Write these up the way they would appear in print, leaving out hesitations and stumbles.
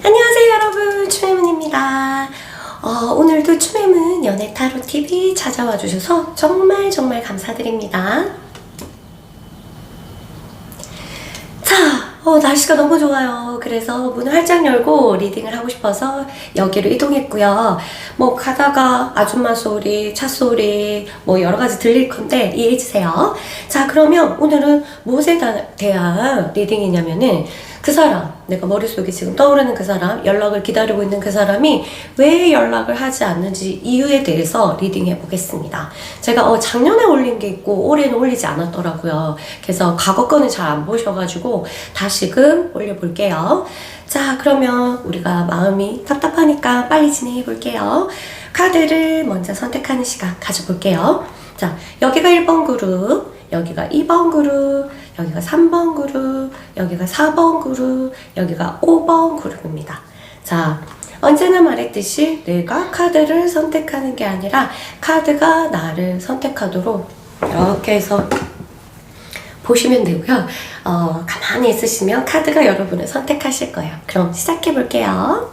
안녕하세요 여러분, 추매문입니다. 오늘도 추매문 연애타로TV 찾아와 주셔서 정말 감사드립니다. 자, 날씨가 너무 좋아요. 그래서 문을 활짝 열고 리딩을 하고 싶어서 여기로 이동했고요. 뭐 가다가 아줌마 소리, 차 소리 뭐 여러가지 들릴 건데 이해해주세요. 자, 그러면 오늘은 무엇에 대한 리딩이냐면은 그 사람, 내가 머릿속에 지금 떠오르는 그 사람, 연락을 기다리고 있는 그 사람이 왜 연락을 하지 않는지 이유에 대해서 리딩해 보겠습니다. 제가 작년에 올린 게 있고 올해는 올리지 않았더라고요. 그래서 과거 거는 잘 안 보셔가지고 다시금 올려볼게요. 자, 그러면 우리가 마음이 답답하니까 빨리 진행해 볼게요. 카드를 먼저 선택하는 시간 가져볼게요. 자, 여기가 1번 그룹, 여기가 2번 그룹, 여기가 3번 그룹, 여기가 4번 그룹, 여기가 5번 그룹입니다. 자, 언제나 말했듯이 내가 카드를 선택하는 게 아니라 카드가 나를 선택하도록 이렇게 해서 보시면 되고요. 가만히 있으시면 카드가 여러분을 선택하실 거예요. 그럼 시작해 볼게요.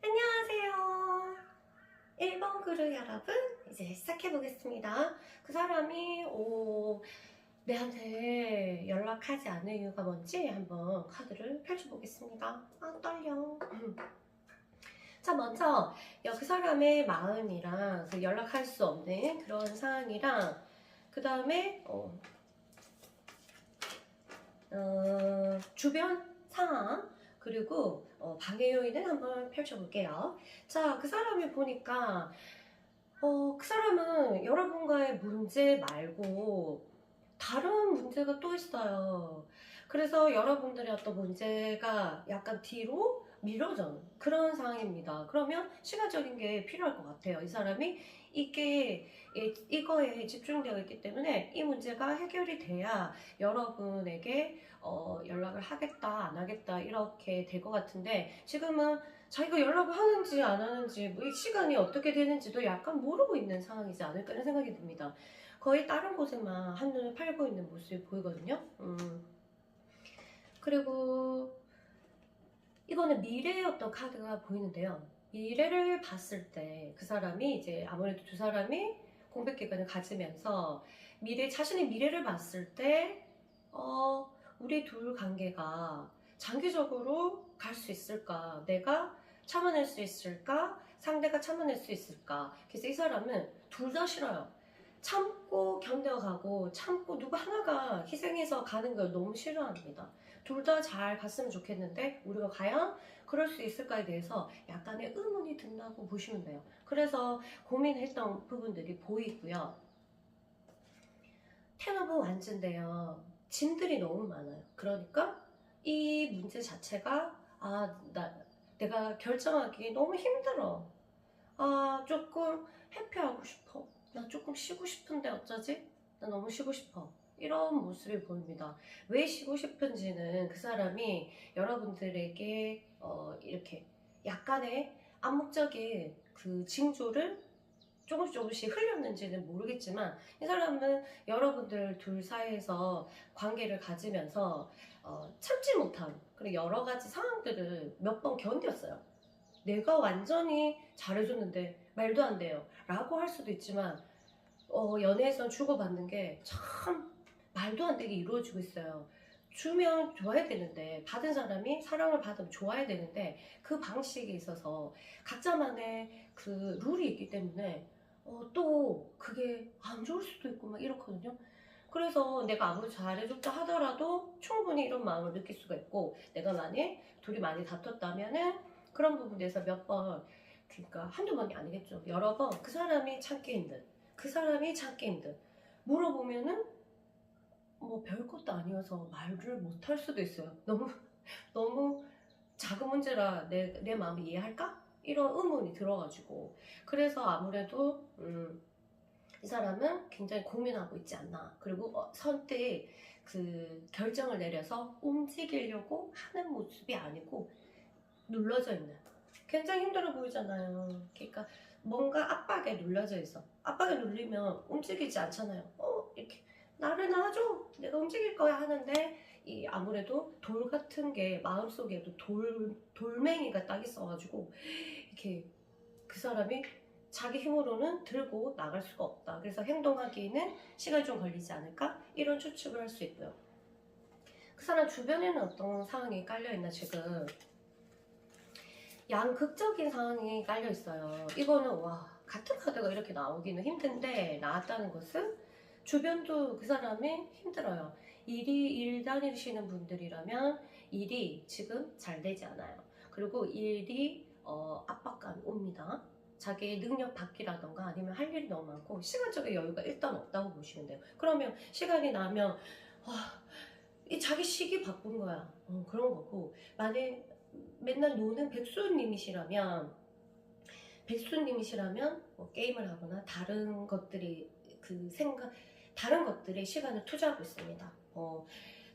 안녕하세요. 1번 그룹 여러분, 이제 시작해 보겠습니다. 그 사람이 내한테 연락하지 않은 이유가 뭔지 한번 카드를 펼쳐보겠습니다. 아, 떨려. 자, 먼저 그 사람의 마음이랑 그 연락할 수 없는 그런 상황이랑 그 다음에 주변 상황 그리고 방해 요인을 한번 펼쳐볼게요. 자, 그 사람이 보니까 그 사람은 여러분과의 문제 말고 다른 문제가 또 있어요. 그래서 여러분들의 어떤 문제가 약간 뒤로 미뤄져 그런 상황입니다. 그러면 시간적인 게 필요할 것 같아요. 이 사람이 이거에 집중되어 있기 때문에 이 문제가 해결이 돼야 여러분에게 연락을 하겠다 안 하겠다 이렇게 될 것 같은데, 지금은 자기가 연락을 하는지 안 하는지 뭐 이 시간이 어떻게 되는지도 약간 모르고 있는 상황이지 않을까 하는 생각이 듭니다. 거의 다른 곳에만 한눈을 팔고 있는 모습이 보이거든요. 그리고 이거는 미래의 어떤 카드가 보이는데요. 미래를 봤을 때 그 사람이 이제 아무래도 두 사람이 공백 기간을 가지면서 자신의 미래를 봤을 때 우리 둘 관계가 장기적으로 갈 수 있을까? 내가 참아낼 수 있을까? 상대가 참아낼 수 있을까? 그래서 이 사람은 둘 다 싫어요. 참고 견뎌가고 참고 누구 하나가 희생해서 가는 걸 너무 싫어합니다. 둘 다 잘 갔으면 좋겠는데 우리가 과연 그럴 수 있을까에 대해서 약간의 의문이 든다고 보시면 돼요. 그래서 고민했던 부분들이 보이고요. 텐 오브 완즈인데요. 짐들이 너무 많아요. 그러니까 이 문제 자체가 내가 결정하기 너무 힘들어. 조금 회피하고 싶어. 나 조금 쉬고 싶은데 어쩌지? 나 너무 쉬고 싶어. 이런 모습이 보입니다. 왜 쉬고 싶은지는 그 사람이 여러분들에게 이렇게 약간의 암묵적인 그 징조를 조금씩 흘렸는지는 모르겠지만, 이 사람은 여러분들 둘 사이에서 관계를 가지면서 참지 못한 그런 여러 가지 상황들을 몇 번 견뎠어요. 내가 완전히 잘해줬는데 말도 안 돼요 라고 할 수도 있지만, 연애에선 주고받는 게 참 말도 안 되게 이루어지고 있어요. 주면 좋아야 되는데, 받은 사람이 사랑을 받으면 좋아야 되는데, 그 방식에 있어서 각자만의 그 룰이 있기 때문에 또 그게 안 좋을 수도 있고 막 이렇거든요. 그래서 내가 아무리 잘해줬다 하더라도 충분히 이런 마음을 느낄 수가 있고, 내가 만약 둘이 많이 다퉜다면은 그런 부분에서 몇 번, 그러니까 한두 번이 아니겠죠, 여러 번 그 사람이 참기 힘든, 그 사람이 참기 힘든, 물어보면은 뭐 별것도 아니어서 말을 못할 수도 있어요. 너무 작은 문제라 내 마음을 이해할까? 이런 의문이 들어가지고 그래서 아무래도 이 사람은 굉장히 고민하고 있지 않나. 그리고 선뜻 그 결정을 내려서 움직이려고 하는 모습이 아니고 눌러져 있는. 굉장히 힘들어 보이잖아요. 그러니까 뭔가 압박에 눌려져 있어. 압박에 눌리면 움직이지 않잖아요. 이렇게 나를 놔줘. 내가 움직일 거야 하는데 이 아무래도 돌 같은 게 마음속에도 돌멩이가 딱 있어가지고 이렇게 그 사람이 자기 힘으로는 들고 나갈 수가 없다. 그래서 행동하기에는 시간이 좀 걸리지 않을까? 이런 추측을 할 수 있고요. 그 사람 주변에는 어떤 상황이 깔려있나 지금 양극적인 상황이 깔려있어요. 이거는 와 같은 카드가 이렇게 나오기는 힘든데 나왔다는 것은 주변도 그 사람이 힘들어요. 일 다니시는 분들이라면 일이 지금 잘 되지 않아요. 그리고 일이 압박감이 옵니다. 자기의 능력 받기라던가 아니면 할 일이 너무 많고 시간적인 여유가 일단 없다고 보시면 돼요. 그러면 시간이 나면 이 자기 시기 바쁜 거야. 그런 거고 만약 맨날 노는 백수님이시라면 뭐 게임을 하거나 다른 것들이 다른 것들에 시간을 투자하고 있습니다.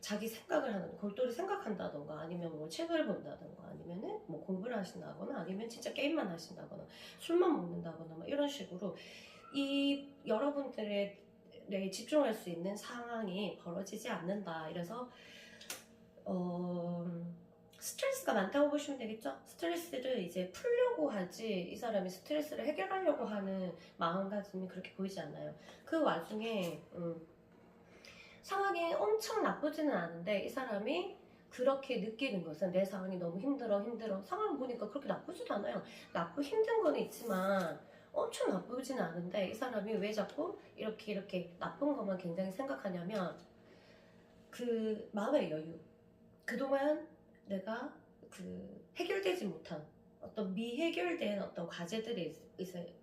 자기 생각을 하는 골똘히 생각한다던가 아니면 뭐 책을 본다던가 아니면은 뭐 공부를 하신다거나 아니면 진짜 게임만 하신다거나 술만 먹는다거나 뭐 이런 식으로 이 여러분들의 집중할 수 있는 상황이 벌어지지 않는다. 이래서 스트레스가 많다고 보시면 되겠죠? 스트레스를 이제 풀려고 하지 이 사람이 스트레스를 해결하려고 하는 마음가짐이 그렇게 보이지 않나요? 그 와중에 상황이 엄청 나쁘지는 않은데 이 사람이 그렇게 느끼는 것은 내 상황이 너무 힘들어 상황을 보니까 그렇게 나쁘지도 않아요. 힘든 건 있지만 엄청 나쁘지는 않은데 이 사람이 왜 자꾸 이렇게 나쁜 것만 굉장히 생각하냐면 그 마음의 여유, 그동안 내가 그 해결되지 못한 어떤 미해결된 어떤 과제들에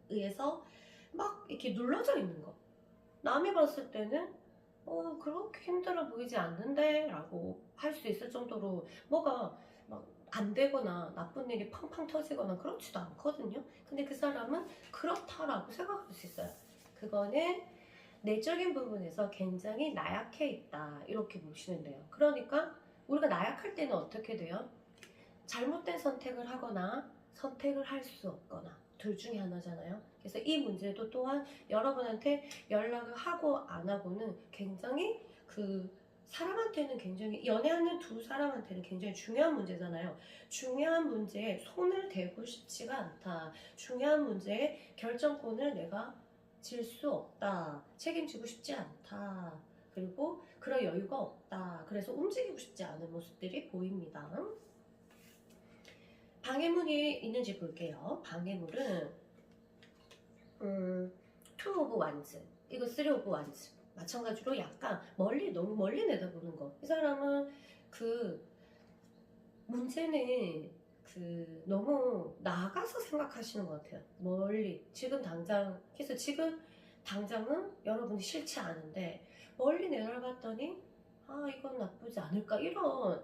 의해서 막 이렇게 눌러져 있는 거. 남이 봤을 때는 그렇게 힘들어 보이지 않는데 라고 할 수 있을 정도로 뭐가 막 안 되거나 나쁜 일이 팡팡 터지거나 그렇지도 않거든요. 근데 그 사람은 그렇다라고 생각할 수 있어요. 그거는 내적인 부분에서 굉장히 나약해 있다 이렇게 보시면 돼요. 그러니까 우리가 나약할 때는 어떻게 돼요? 잘못된 선택을 하거나 선택을 할 수 없거나 둘 중에 하나잖아요. 그래서 이 문제도 또한 여러분한테 연락을 하고 안 하고는 굉장히 사람한테는 굉장히 연애하는 두 사람한테는 굉장히 중요한 문제잖아요. 중요한 문제에 손을 대고 싶지가 않다. 중요한 문제에 결정권을 내가 질 수 없다. 책임지고 싶지 않다. 그리고 그럴 여유가 없다. 그래서 움직이고 싶지 않은 모습들이 보입니다. 방해물이 있는지 볼게요. 방해물은 투 오브 완즈, 이거 쓰리 오브 완즈. 마찬가지로 약간 너무 멀리 내다보는 거. 이 사람은 문제는 너무 나가서 생각하시는 것 같아요. 멀리. 그래서 지금 당장은 여러분이 싫지 않은데 멀리 내려봤더니 이건 나쁘지 않을까 이런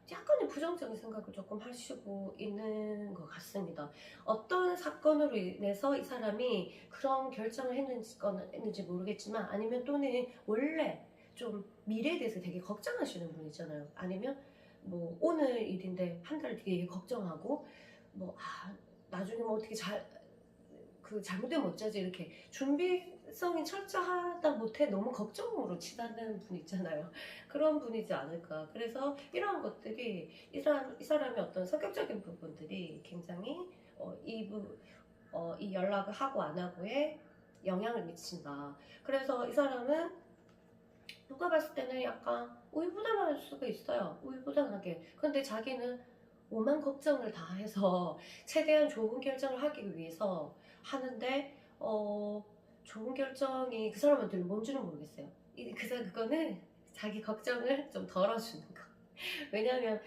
약간의 부정적인 생각을 조금 하시고 있는 것 같습니다. 어떤 사건으로 인해서 이 사람이 그런 결정을 했는지 모르겠지만 아니면 또는 원래 좀 미래에 대해서 되게 걱정하시는 분이잖아요. 아니면 뭐 오늘 일인데 한 달 뒤에 걱정하고 나중에 뭐 어떻게 잘못되면 어쩌지 이렇게 준비성이 철저하다 못해 너무 걱정으로 치닫는 분 있잖아요. 그런 분이지 않을까. 그래서 이러한 것들이 이 사람의 어떤 성격적인 부분들이 굉장히 이 연락을 하고 안 하고에 영향을 미친다. 그래서 이 사람은 누가 봤을 때는 약간 우유부단할 수가 있어요. 우유부단하게. 근데 자기는 오만 걱정을 다 해서 최대한 좋은 결정을 하기 위해서 하는데 좋은 결정이 그 사람한테는 뭔지는 모르겠어요. 그거는 자기 걱정을 좀 덜어주는 거. 왜냐면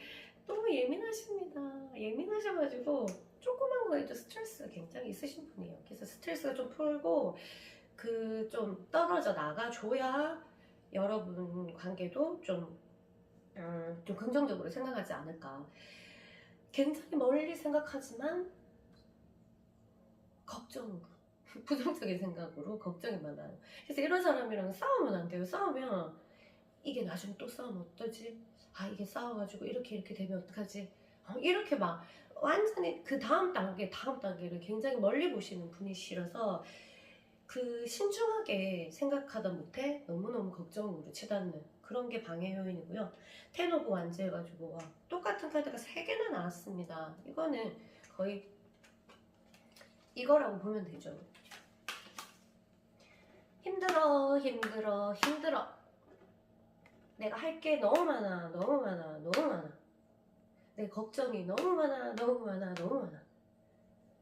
너무 예민하십니다. 예민하셔가지고 조그만 거에도 스트레스가 굉장히 있으신 분이에요. 그래서 스트레스가 좀 풀고 좀 떨어져 나가줘야 여러분 관계도 좀 긍정적으로 생각하지 않을까. 굉장히 멀리 생각하지만 걱정으로 부정적인 생각으로 걱정이 많아요. 그래서 이런 사람이랑 싸우면 안 돼요. 싸우면 이게 나중에 또 싸우면 어떠지? 아, 이게 싸워가지고 이렇게 되면 어떡하지? 이렇게 막 완전히 그 다음 단계를 굉장히 멀리 보시는 분이시라서 그 신중하게 생각하다 못해 너무너무 걱정으로 치닫는 그런 게 방해 요인이고요. 텐 오브 완즈 해가지고 와, 똑같은 카드가 3개나 나왔습니다. 이거는 거의 이거라고 보면 되죠. 힘들어. 내가 할 게 너무 많아. 내 걱정이 너무 많아.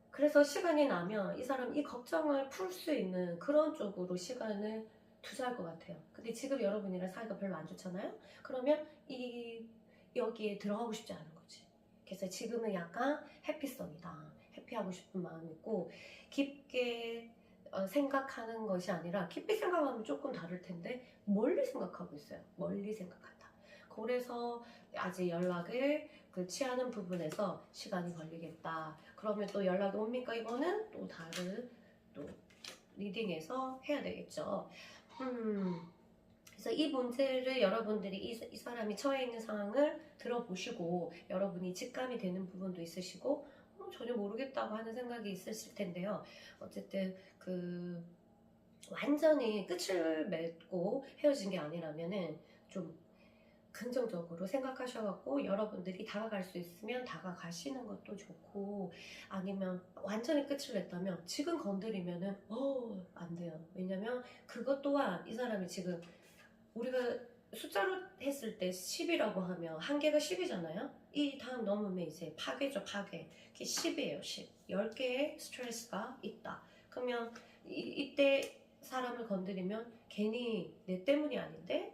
그래서 시간이 나면 이 사람 이 걱정을 풀 수 있는 그런 쪽으로 시간을 투자할 것 같아요. 근데 지금 여러분이랑 사이가 별로 안 좋잖아요? 그러면 여기에 들어가고 싶지 않은 거지. 그래서 지금은 약간 해피성이다. 해피하고 싶은 마음이 있고, 깊게 생각하는 것이 아니라, 깊이 생각하면 조금 다를 텐데 멀리 생각하고 있어요. 멀리 생각한다. 그래서 아직 연락을 취하는 부분에서 시간이 걸리겠다. 그러면 또 연락이 옵니까? 이거는 또 다른 또 리딩에서 해야 되겠죠. 그래서 이 문제를 여러분들이 이 사람이 처해 있는 상황을 들어보시고 여러분이 직감이 되는 부분도 있으시고 전혀 모르겠다고 하는 생각이 있으실 텐데요. 어쨌든 완전히 끝을 맺고 헤어진 게 아니라면은 좀 긍정적으로 생각하셔갖고 여러분들이 다가갈 수 있으면 다가가시는 것도 좋고, 아니면 완전히 끝을 냈다면 지금 건드리면은 안 돼요. 왜냐면 그것 또한 이 사람이 지금 우리가 숫자로 했을 때 10이라고 하면 한 개가 10이잖아요. 이 다음 넘으면 이제 파괴죠. 파괴. 그게 10이에요. 10. 10개의 스트레스가 있다. 그러면 이때 사람을 건드리면 괜히 내 때문이 아닌데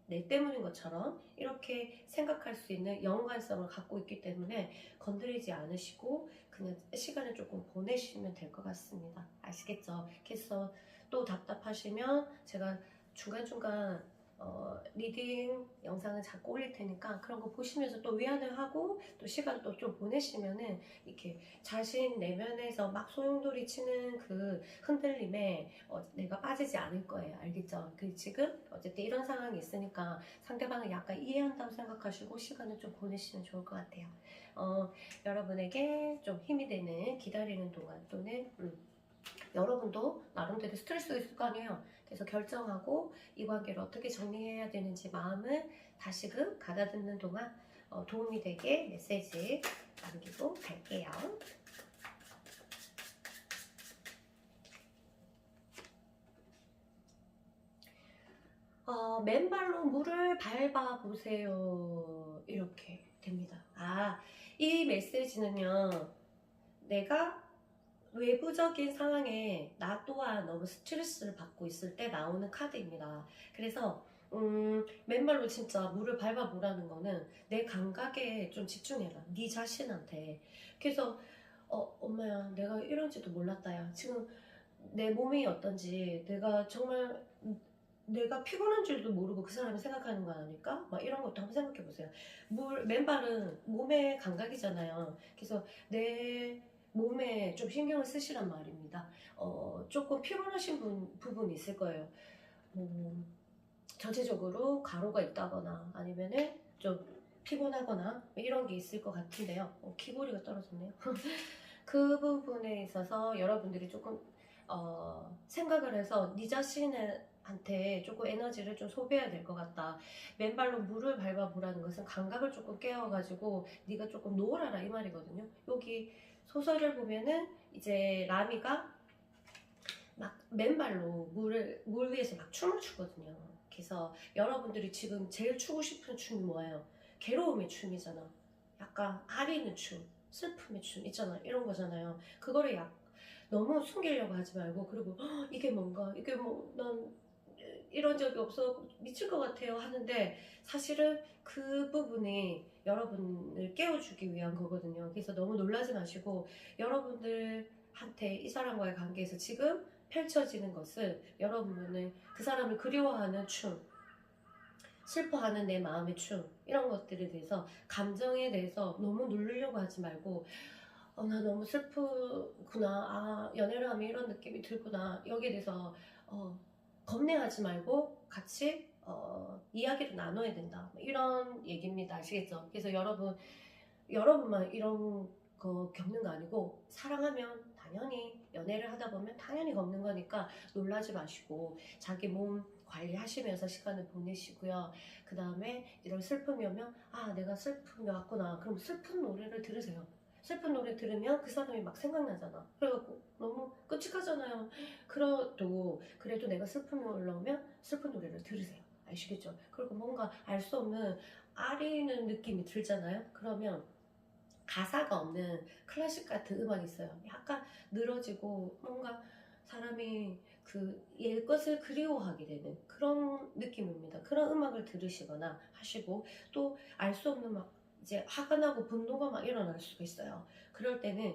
내 때문인 것처럼 이렇게 생각할 수 있는 연관성을 갖고 있기 때문에 건드리지 않으시고 그냥 시간을 조금 보내시면 될 것 같습니다. 아시겠죠? 그래서 또 답답하시면 제가 중간중간 리딩 영상을 자꾸 올릴 테니까 그런 거 보시면서 또 위안을 하고 또 시간 또 좀 보내시면은 이렇게 자신 내면에서 막 소용돌이 치는 그 흔들림에 내가 빠지지 않을 거예요. 알겠죠? 지금 어쨌든 이런 상황이 있으니까 상대방을 약간 이해한다고 생각하시고 시간을 좀 보내시면 좋을 것 같아요. 여러분에게 좀 힘이 되는 기다리는 동안 또는 여러분도 나름대로 스트레스가 있을 거 아니에요. 그래서 결정하고 이 관계를 어떻게 정리해야 되는지 마음을 다시금 가다듬는 동안 도움이 되게 메시지 남기고 갈게요. 맨발로 물을 밟아보세요. 이렇게 됩니다. 이 메시지는요. 내가 외부적인 상황에 나 또한 너무 스트레스를 받고 있을 때 나오는 카드입니다. 그래서 맨발로 진짜 물을 밟아보라는 거는 내 감각에 좀 집중해라. 네 자신한테. 그래서 엄마야 내가 이런지도 몰랐다. 야 지금 내 몸이 어떤지 내가 정말 내가 피곤한 줄도 모르고 그 사람이 생각하는 거 아닐까? 막 이런 것도 한번 생각해 보세요. 맨발은 몸의 감각이잖아요. 그래서 내 몸에 좀 신경을 쓰시란 말입니다. 조금 피곤하신 부분이 있을 거예요. 전체적으로 가루가 있다거나 아니면은 좀 피곤하거나 이런 게 있을 것 같은데요. 키보리가 떨어졌네요. 그 부분에 있어서 여러분들이 조금 생각을 해서 네 자신한테 조금 에너지를 좀 소비해야 될 것 같다. 맨발로 물을 밟아보라는 것은 감각을 조금 깨워가지고 네가 조금 놀아라 이 말이거든요. 여기 소설을 보면은 이제 라미가 막 맨발로 물 위에서 막 춤을 추거든요. 그래서 여러분들이 지금 제일 추고 싶은 춤이 뭐예요? 괴로움의 춤이잖아. 약간 아리는 춤, 슬픔의 춤 있잖아. 이런 거잖아요. 그거를 너무 숨기려고 하지 말고, 그리고 이게 뭔가 이게 난 이런 적이 없어 미칠 것 같아요 하는데 사실은 그 부분이 여러분을 깨워주기 위한 거거든요. 그래서 너무 놀라지 마시고 여러분들한테 이 사람과의 관계에서 지금 펼쳐지는 것은 여러분은 그 사람을 그리워하는 춤, 슬퍼하는 내 마음의 춤 이런 것들에 대해서 감정에 대해서 너무 누르려고 하지 말고 나 너무 슬프구나. 연애를 하면 이런 느낌이 들구나. 여기에 대해서 겁내하지 말고 같이 이야기를 나눠야 된다. 이런 얘기입니다. 아시겠죠? 그래서 여러분만 이런 거 겪는 거 아니고 사랑하면 당연히 연애를 하다 보면 당연히 겪는 거니까 놀라지 마시고 자기 몸 관리하시면서 시간을 보내시고요. 그 다음에 이런 슬픔이 오면 내가 슬픔이 왔구나. 그럼 슬픈 노래를 들으세요. 슬픈 노래 들으면 그 사람이 막 생각나잖아. 그래갖고 너무 끔찍하잖아요. 그래도 내가 슬픔이 올라오면 슬픈 노래를 들으세요. 아시겠죠? 그리고 뭔가 알 수 없는 아리는 느낌이 들잖아요. 그러면 가사가 없는 클래식 같은 음악이 있어요. 약간 늘어지고 뭔가 사람이 그 옛것을 그리워하게 되는 그런 느낌입니다. 그런 음악을 들으시거나 하시고 또 알 수 없는 막 이제 화가 나고 분노가 막 일어날 수가 있어요. 그럴 때는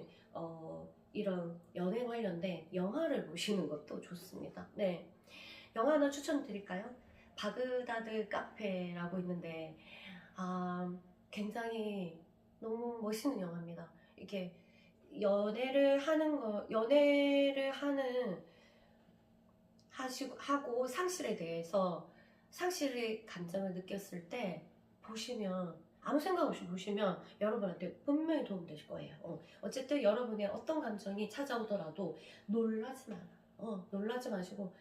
이런 연애 관련된 영화를 보시는 것도 좋습니다. 네, 영화 하나 추천드릴까요? 바그다드 카페라고 있는데 굉장히 너무 멋있는 영화입니다. 이게 연애를 하고 상실에 대해서 상실의 감정을 느꼈을 때 보시면 아무 생각 없이 보시면 여러분한테 분명히 도움되실 거예요. 어쨌든 여러분의 어떤 감정이 찾아오더라도 놀라지 마시고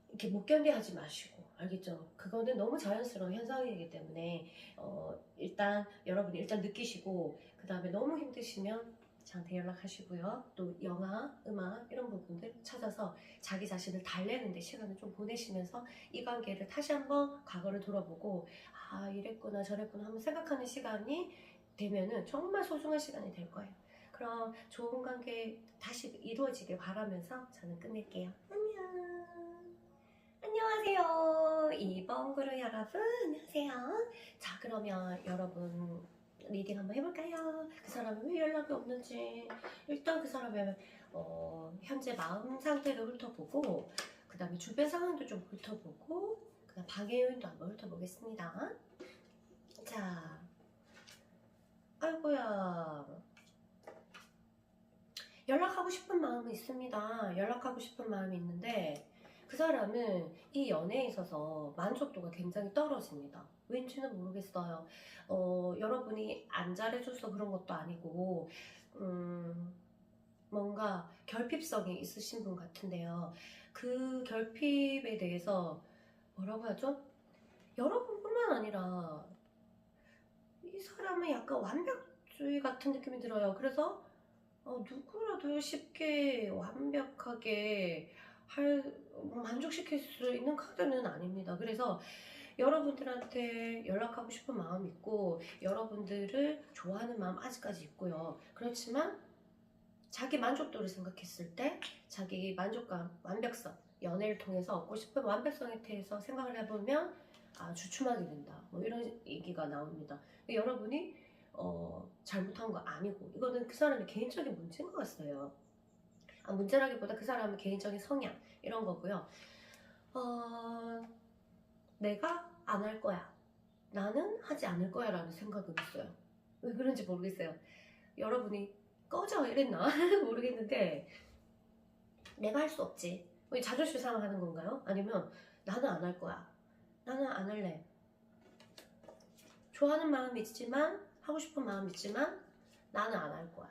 이렇게 못 견뎌하지 마시고 알겠죠? 그거는 너무 자연스러운 현상이기 때문에 일단 여러분이 느끼시고 그 다음에 너무 힘드시면 저한테 연락하시고요. 또 영화, 음악 이런 부분들 찾아서 자기 자신을 달래는 데 시간을 좀 보내시면서 이 관계를 다시 한번 과거를 돌아보고 이랬구나 저랬구나 한번 생각하는 시간이 되면은 정말 소중한 시간이 될 거예요. 그럼 좋은 관계 다시 이루어지길 바라면서 저는 끝낼게요. 안녕. 안녕하세요. 2번 그룹 여러분, 안녕하세요. 자, 그러면 여러분 리딩 한번 해볼까요? 그 사람은 왜 연락이 없는지 일단 그 사람의 현재 마음 상태를 훑어보고 그 다음에 주변 상황도 좀 훑어보고 그 다음 방해 요인도 한번 훑어보겠습니다. 자, 아이고야, 연락하고 싶은 마음이 있습니다. 연락하고 싶은 마음이 있는데 그 사람은 이 연애에 있어서 만족도가 굉장히 떨어집니다. 왠지는 모르겠어요. 여러분이 안 잘해줘서 그런 것도 아니고 뭔가 결핍성이 있으신 분 같은데요. 그 결핍에 대해서 뭐라고 하죠? 여러분뿐만 아니라 이 사람은 약간 완벽주의 같은 느낌이 들어요. 그래서 누구라도 쉽게 완벽하게 만족시킬 수 있는 카드는 아닙니다. 그래서 여러분들한테 연락하고 싶은 마음이 있고 여러분들을 좋아하는 마음 아직까지 있고요. 그렇지만 자기 만족도를 생각했을 때 자기 만족감, 완벽성, 연애를 통해서 얻고 싶은 완벽성에 대해서 생각을 해보면 주춤하게 된다. 뭐 이런 얘기가 나옵니다. 여러분이 잘못한 거 아니고 이거는 그 사람의 개인적인 문제인 것 같아요. 문제라기보다 그 사람의 개인적인 성향 이런 거고요. 내가 안 할 거야. 나는 하지 않을 거야 라는 생각은 있어요. 왜 그런지 모르겠어요. 여러분이 꺼져 이랬나? 모르겠는데 내가 할 수 없지. 자존심 상하는 건가요? 아니면 나는 안 할 거야. 나는 안 할래. 좋아하는 마음이 있지만 하고 싶은 마음이 있지만 나는 안 할 거야.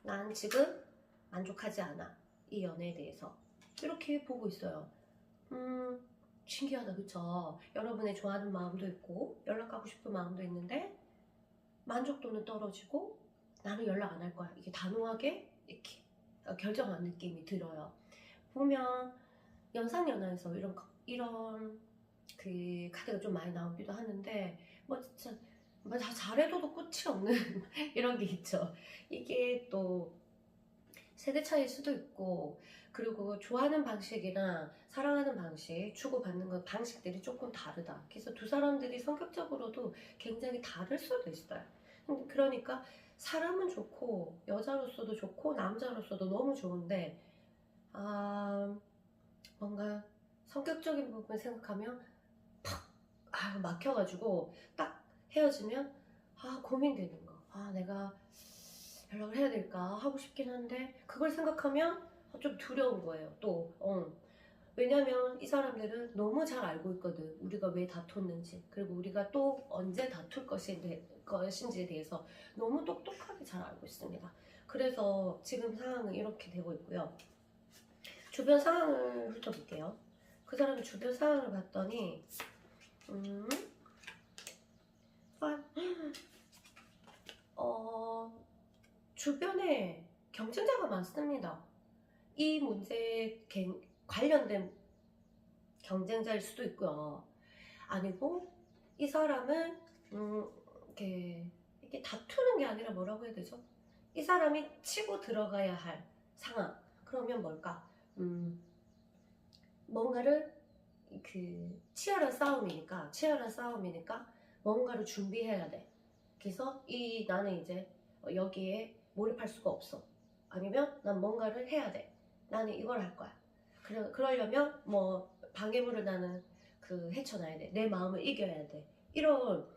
난 지금 만족하지 않아. 이 연애에 대해서. 이렇게 보고 있어요. 신기하다 그쵸? 여러분의 좋아하는 마음도 있고 연락하고 싶은 마음도 있는데 만족도는 떨어지고 나는 연락 안 할 거야. 이게 단호하게 이렇게 결정한 느낌이 들어요. 보면 연상연하에서 이런 그 카드가 좀 많이 나오기도 하는데 진짜 다 잘해줘도 끝이 없는 이런 게 있죠. 이게 또 세대 차이일 수도 있고 그리고 좋아하는 방식이나 사랑하는 방식, 주고받는 것 방식들이 조금 다르다. 그래서 두 사람들이 성격적으로도 굉장히 다를 수도 있어요. 그러니까 사람은 좋고 여자로서도 좋고 남자로서도 너무 좋은데 뭔가 성격적인 부분 생각하면 팍 막혀가지고 딱 헤어지면 고민되는 거. 내가 연락을 해야 될까 하고 싶긴 한데 그걸 생각하면 좀 두려운 거예요. 또 왜냐면 이 사람들은 너무 잘 알고 있거든. 우리가 왜 다퉜는지, 그리고 우리가 또 언제 다툴 것인지에 대해서 너무 똑똑하게 잘 알고 있습니다. 그래서 지금 상황은 이렇게 되고 있고요. 주변 상황을 훑어볼게요. 그 사람의 주변 상황을 봤더니 주변에 경쟁자가 많습니다. 이 문제에 관련된 경쟁자일 수도 있고요. 아니고 이 사람은 이렇게 다투는 게 아니라 뭐라고 해야 되죠? 이 사람이 치고 들어가야 할 상황. 그러면 뭘까? 뭔가를 치열한 싸움이니까 뭔가를 준비해야 돼. 그래서 나는 이제 여기에 몰입할 수가 없어. 아니면 난 뭔가를 해야 돼. 나는 이걸 할 거야. 그러려면 뭐 방해물을 나는 헤쳐나야 돼. 내 마음을 이겨야 돼. 이런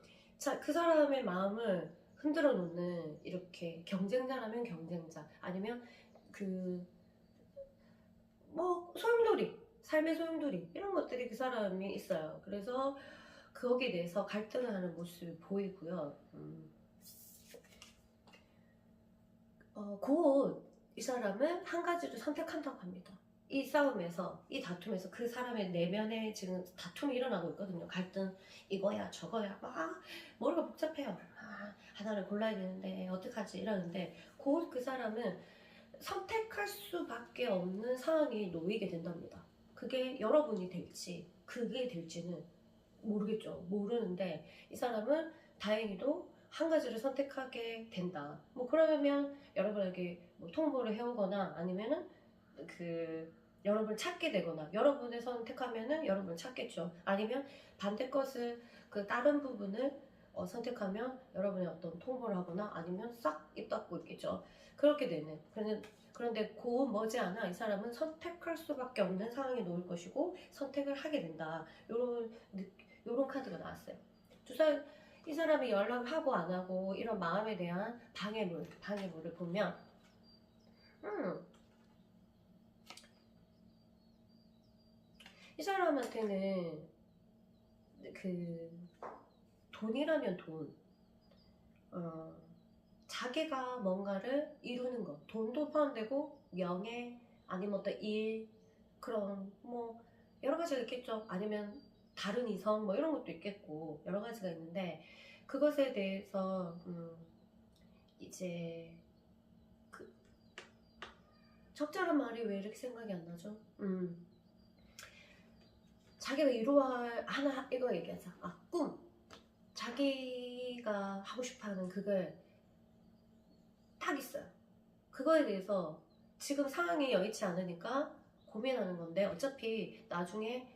그 사람의 마음을 흔들어 놓는 이렇게 경쟁자라면 경쟁자, 아니면 소용돌이, 삶의 소용돌이, 이런 것들이 그 사람이 있어요. 그래서 거기에 대해서 갈등을 하는 모습이 보이고요. 곧 이 사람은 한 가지를 선택한다고 합니다. 이 싸움에서, 이 다툼에서 그 사람의 내면에 지금 다툼이 일어나고 있거든요. 갈등, 이거야 저거야, 막 머리가 복잡해요. 하나를 골라야 되는데 어떡하지 이러는데, 곧 그 사람은 선택할 수밖에 없는 상황이 놓이게 된답니다. 그게 여러분이 될지 그게 될지는 모르는데, 이 사람은 다행히도 한 가지를 선택하게 된다. 그러면 여러분에게 통보를 해오거나, 아니면은 여러분을 찾게 되거나, 여러분의 선택하면은 여러분을 찾겠죠. 아니면 반대 것을 다른 부분을 선택하면 여러분의 어떤 통보를 하거나, 아니면 싹 입 닫고 있겠죠. 그렇게 되는. 그런데 곧 머지않아 이 사람은 선택할 수밖에 없는 상황에 놓일 것이고 선택을 하게 된다. 요런 카드가 나왔어요. 이 사람이 연락하고 안 하고 이런 마음에 대한 방해물을 보면 이 사람한테는 돈이라면 돈, 자기가 뭔가를 이루는 것, 돈도 포함되고 명예, 아니면 어떤 일, 그런 여러 가지가 있겠죠. 아니면 다른 이성 이런 것도 있겠고, 여러 가지가 있는데, 그것에 대해서 이제 적절한 말이 왜 이렇게 생각이 안 나죠? 자기가 이루어야 하나, 이거 얘기하자. 꿈. 자기가 하고 싶어하는 그걸 딱 있어요. 그거에 대해서 지금 상황이 여의치 않으니까 고민하는 건데, 어차피 나중에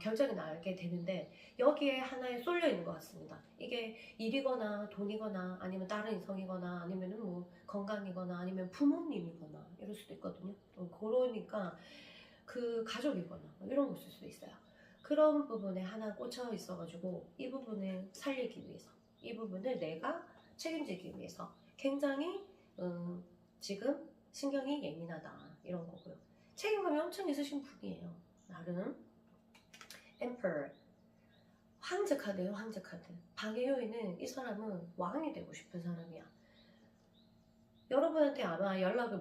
결정이 나게 되는데, 여기에 하나에 쏠려 있는 것 같습니다. 이게 일이거나 돈이거나, 아니면 다른 이성이거나, 아니면 건강이거나, 아니면 부모님이거나 이럴 수도 있거든요. 그러니까 가족이거나 이런 거 있을 수도 있어요. 그런 부분에 하나 꽂혀 있어가지고, 이 부분을 살리기 위해서, 이 부분을 내가 책임지기 위해서 굉장히 지금 신경이 예민하다, 이런 거고요. 책임감이 엄청 있으신 분이에요. 나름. Emperor, 황제 카드예요. 황제 카드. 방해 요인은 이 사람은 왕이 되고 싶은 사람이야. 여러분한테 아마 연락을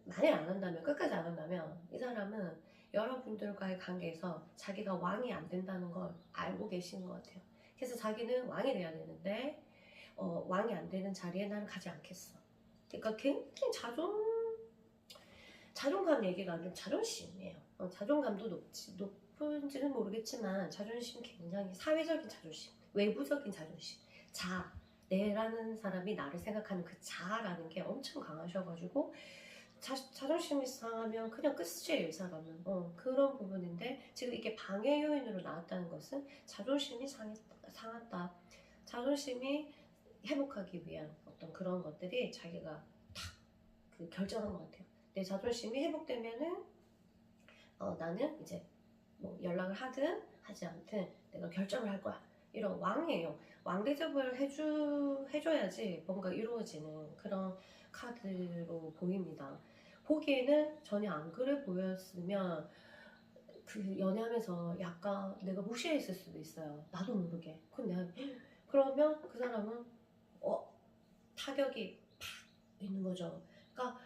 많이 안 한다면, 끝까지 안 한다면, 이 사람은 여러분들과의 관계에서 자기가 왕이 안 된다는 걸 알고 계시는 것 같아요. 그래서 자기는 왕이 돼야 되는데 왕이 안 되는 자리에 나는 가지 않겠어. 그러니까 굉장히 자존감 얘기가 아니라 자존심이에요. 자존감도 높은지는 모르겠지만, 자존심, 굉장히 사회적인 자존심, 외부적인 자존심, 내라는 사람이 나를 생각하는 그 자라는 게 엄청 강하셔가지고, 자존심이 상하면 그냥 끝이에요, 이 사람은. 그런 부분인데, 지금 이게 방해 요인으로 나왔다는 것은 자존심이 상했다. 자존심이 회복하기 위한 어떤 그런 것들이 자기가 탁 결정한 것 같아요. 내 자존심이 회복되면은 나는 이제 연락을 하든 하지 않든 내가 결정을 할 거야. 이런 왕이에요. 왕 대접을 해줘야지 뭔가 이루어지는 그런 카드로 보입니다. 보기에는 전혀 안 그래 보였으면 그 연애하면서 약간 내가 무시했을 수도 있어요. 나도 모르게. 그러면 그 사람은 타격이 팍 있는 거죠. 그러니까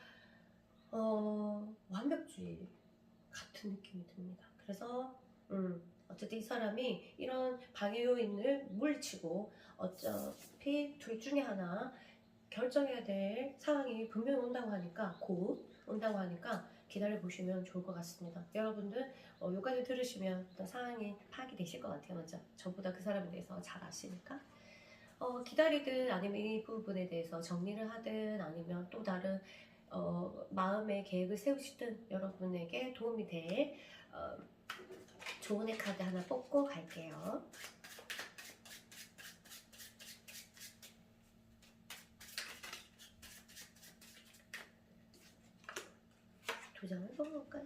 완벽주의 같은 느낌이 듭니다. 그래서 어쨌든 이 사람이 이런 방해 요인을 물리치고 어차피 둘 중에 하나 결정해야 될 상황이 분명히 온다고 하니까 곧 온다고 하니까 기다려 보시면 좋을 것 같습니다. 여러분들 여기까지 들으시면 어떤 상황이 파악이 되실 것 같아요. 먼저 저보다 그 사람에 대해서 잘 아시니까 기다리든 아니면 이 부분에 대해서 정리를 하든 아니면 또 다른 마음의 계획을 세우시든 여러분에게 도움이 될 조언의 카드 하나 뽑고 갈게요. 두 장을 뽑아볼까요?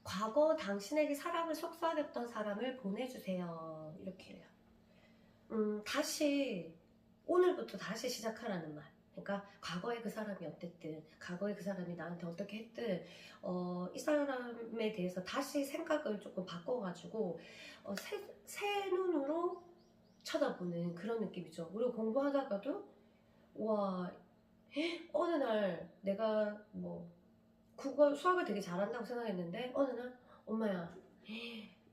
과거 당신에게 사랑을 속삭였던 사람을 보내주세요. 이렇게 해요. 다시 오늘부터 다시 시작하라는 말. 그러니까 과거에 그 사람이 어땠든 과거에 그 사람이 나한테 어떻게 했든 이 사람에 대해서 다시 생각을 조금 바꿔가지고 새 눈으로 쳐다보는 그런 느낌이죠. 우리가 공부하다가도 와 어느 날 내가 뭐 국어 수학을 되게 잘한다고 생각했는데 어느 날 엄마야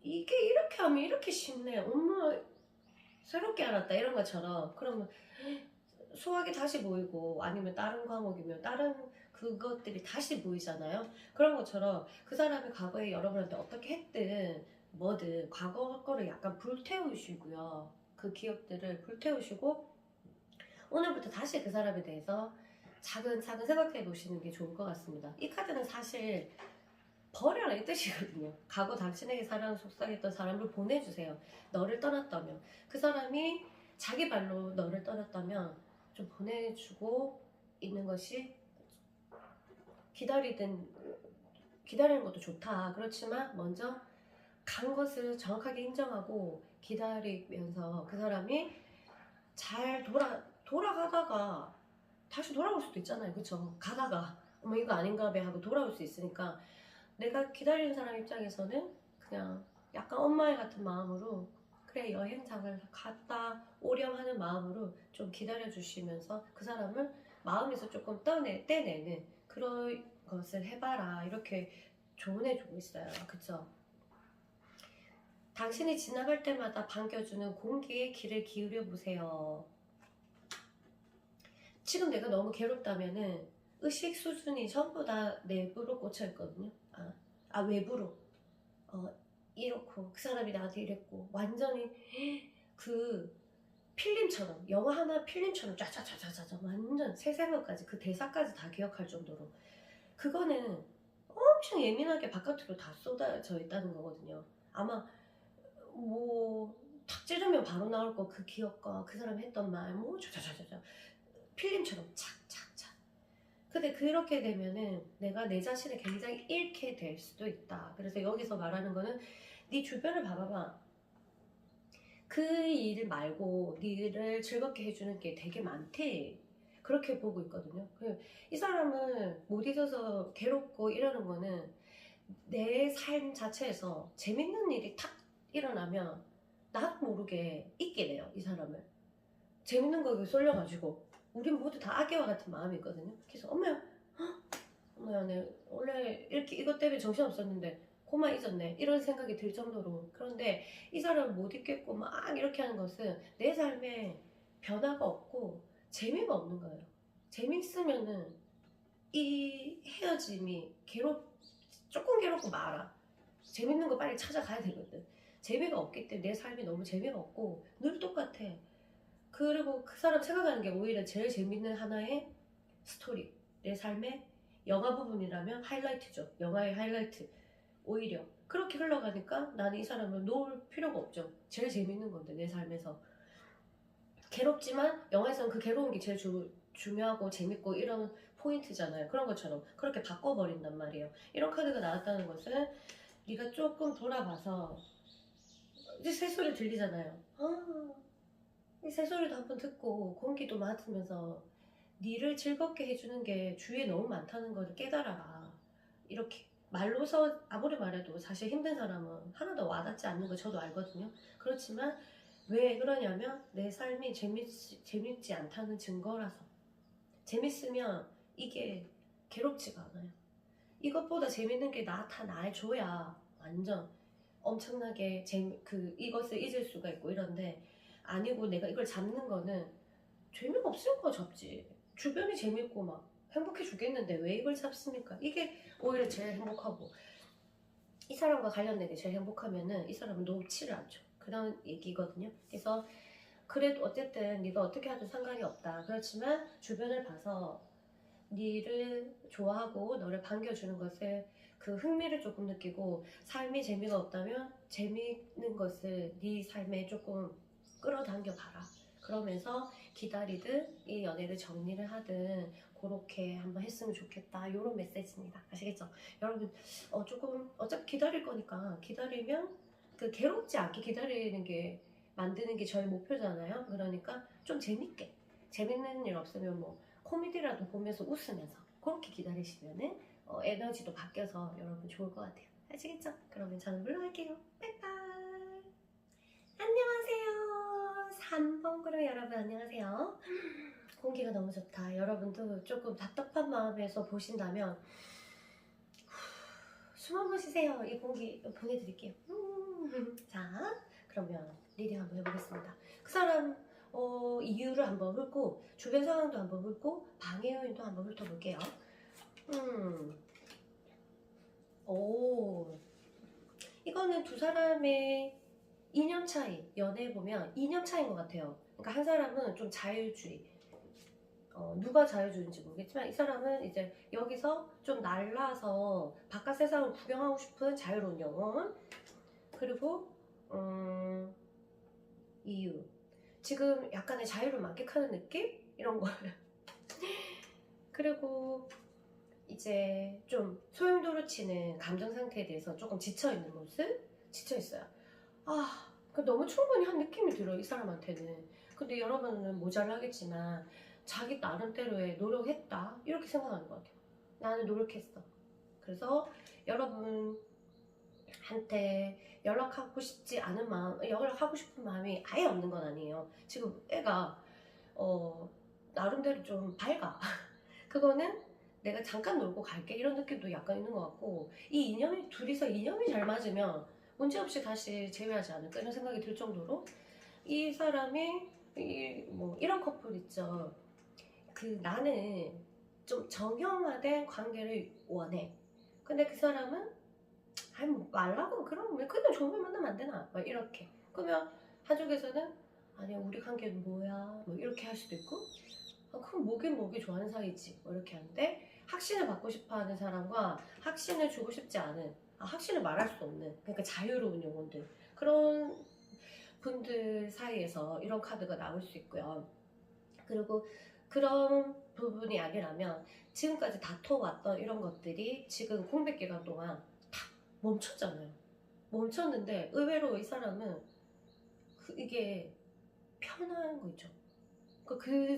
이게 이렇게 하면 이렇게 쉽네 엄마 새롭게 알았다 이런 것처럼 그러면 수학이 다시 보이고 아니면 다른 과목이면 다른 그것들이 다시 보이잖아요. 그런 것처럼 그 사람이 과거에 여러분한테 어떻게 했든 뭐든 과거 거를 약간 불태우시고요. 그 기억들을 불태우시고 오늘부터 다시 그 사람에 대해서 차근차근 생각해 보시는 게 좋을 것 같습니다. 이 카드는 사실 버려라 이 뜻이거든요. 과거 당신에게 사랑을 속삭였던 사람을 보내주세요. 너를 떠났다면 그 사람이 자기 발로 너를 떠났다면 좀 보내주고 있는 것이 기다리는 것도 좋다. 그렇지만 먼저 간 것을 정확하게 인정하고 기다리면서 그 사람이 잘 돌아가다가 다시 돌아올 수도 있잖아요. 그쵸? 가다가 어머 이거 아닌가 봐 하고 돌아올 수 있으니까 내가 기다리는 사람 입장에서는 그냥 약간 엄마의 같은 마음으로 그래 여행장을 갔다 오렴 하는 마음으로 좀 기다려주시면서 그 사람을 마음에서 조금 떼내는 그런 것을 해봐라 이렇게 조언해주고 있어요. 그쵸? 당신이 지나갈 때마다 반겨주는 공기에 귀를 기울여 보세요. 지금 내가 너무 괴롭다면은 의식 수준이 전부 다 내부로 꽂혀 있거든요. 외부로. 이렇고 그 사람이 나한테 이랬고 완전히 그 필름처럼 영화 하나 필름처럼 짜짜짜짜짜 완전 세세모까지 그 대사까지 다 기억할 정도로 그거는 엄청 예민하게 바깥으로 다 쏟아져 있다는 거거든요. 아마 뭐 탁 찌르면 바로 나올 거 그 기억과 그 사람이 했던 말 뭐 짜짜짜짜 필름처럼 착착착. 근데 그렇게 되면은 내가 내 자신을 굉장히 잃게 될 수도 있다. 그래서 여기서 말하는 거는 네 주변을 봐봐봐. 그 일 말고 니를 즐겁게 해주는 게 되게 많대. 그렇게 보고 있거든요. 이 사람은 못 잊어서 괴롭고 이러는 거는 내 삶 자체에서 재밌는 일이 탁 일어나면 나도 모르게 잊게 돼요. 이 사람을. 재밌는 거에 쏠려가지고 우린 모두 다 아기와 같은 마음이 있거든요. 그래서 엄마야 내 원래 이렇게 이것 때문에 정신없었는데 고만 잊었네 이런 생각이 들 정도로. 그런데 이 사람을 못 잊겠고 막 이렇게 하는 것은 내 삶에 변화가 없고 재미가 없는 거예요. 재밌으면은 이 헤어짐이 조금 괴롭고 말아. 재밌는 거 빨리 찾아가야 되거든. 재미가 없기 때문에 내 삶이 너무 재미가 없고 늘 똑같아. 그리고 그 사람 생각하는 게 오히려 제일 재밌는 하나의 스토리. 내 삶의 영화 부분이라면 하이라이트죠. 영화의 하이라이트. 오히려 그렇게 흘러가니까 나는 이 사람을 놓을 필요가 없죠. 제일 재밌는 건데 내 삶에서. 괴롭지만 영화에서는 그 괴로운 게 제일 중요하고 재밌고 이런 포인트잖아요. 그런 것처럼 그렇게 바꿔버린단 말이에요. 이런 카드가 나왔다는 것은 네가 조금 돌아봐서 이제 새소리 들리잖아요. 이 새소리도 한번 듣고 공기도 맡으면서 니를 즐겁게 해주는 게 주위에 너무 많다는 걸 깨달아라. 이렇게 말로서 아무리 말해도 사실 힘든 사람은 하나도 와닿지 않는 거 저도 알거든요. 그렇지만 왜 그러냐면 내 삶이 재밌지 않다는 증거라서. 재밌으면 이게 괴롭지가 않아요. 이것보다 재밌는 게 다 나줘야 완전 엄청나게 이것을 잊을 수가 있고 이런데, 아니고 내가 이걸 잡는 거는 재미가 없으니까 잡지. 주변이 재밌고 막 행복해 죽겠는데 왜 이걸 잡습니까? 이게 오히려 제일 행복하고, 이 사람과 관련된 게 제일 행복하면은 이 사람은 놓지를 않죠. 그런 얘기거든요. 그래서 그래도 어쨌든 네가 어떻게 하든 상관이 없다. 그렇지만 주변을 봐서 니를 좋아하고 너를 반겨주는 것을, 그 흥미를 조금 느끼고, 삶이 재미가 없다면 재미있는 것을 네 삶에 조금 끌어당겨 봐라. 그러면서 기다리든 이 연애를 정리를 하든 그렇게 한번 했으면 좋겠다. 이런 메시지입니다. 아시겠죠? 여러분, 조금 어차피 기다릴 거니까 기다리면 그 괴롭지 않게 기다리는 게 만드는 게 저희 목표잖아요. 그러니까 좀 재밌는 일 없으면 뭐 코미디라도 보면서 웃으면서 그렇게 기다리시면은 에너지도 바뀌어서 여러분 좋을 것 같아요. 아시겠죠? 그러면 저는 물러갈게요. 빠이빠이. 안녕하세요. 3번 그룹 여러분 안녕하세요. 공기가 너무 좋다. 여러분도 조금 답답한 마음에서 보신다면 숨 한번 쉬세요. 이 공기 보내드릴게요. 자, 그러면 리딩 한번 해보겠습니다. 그 사람 이유를 한번 훑고, 주변 상황도 한번 훑고, 방해 요인도 한번 훑어볼게요. 오, 이거는 두 사람의 2년 차이, 연애해보면 2년 차인 것 같아요. 그러니까 한 사람은 좀 자유주의, 누가 자유주의인지 모르겠지만 이 사람은 이제 여기서 좀 날라서 바깥 세상을 구경하고 싶은 자유로운 영혼. 그리고 이유, 지금 약간의 자유를 만끽하는 느낌? 이런 거예요. 그리고 이제 좀 소용돌이 치는 감정 상태에 대해서 조금 지쳐있는 모습? 지쳐있어요. 너무 충분히 한 느낌이 들어요, 이 사람한테는. 근데 여러분은 모자라겠지만 자기 나름대로의 노력했다 이렇게 생각하는 것 같아요. 나는 노력했어. 그래서 여러분한테 연락하고 싶지 않은 마음, 연락하고 싶은 마음이 아예 없는 건 아니에요. 지금 애가 나름대로 좀 밝아. 그거는 내가 잠깐 놀고 갈게 이런 느낌도 약간 있는 것 같고, 둘이서 인연이 잘 맞으면 문제없이 다시 재회하지 않을까 이런 생각이 들 정도로, 이 사람이 이런 커플 있죠. 나는 좀 정형화된 관계를 원해. 근데 그 사람은 뭐 말라고 그럼 왜 그냥 좋으면 만나면 안 되나? 막 이렇게. 그러면 한쪽에서는 아니 우리 관계는 뭐야? 뭐 이렇게 할 수도 있고, 그럼 뭐긴 좋아하는 사이지. 뭐 이렇게 하는데, 확신을 받고 싶어하는 사람과 확신을 주고 싶지 않은, 확신을 말할 수 없는, 그러니까 자유로운 영혼들, 그런 분들 사이에서 이런 카드가 나올 수 있고요. 그리고 그런 부분이 아니라면 지금까지 다퉈왔던 이런 것들이 지금 공백 기간 동안 다 멈췄잖아요. 멈췄는데 의외로 이 사람은 이게 편한 거 있죠. 그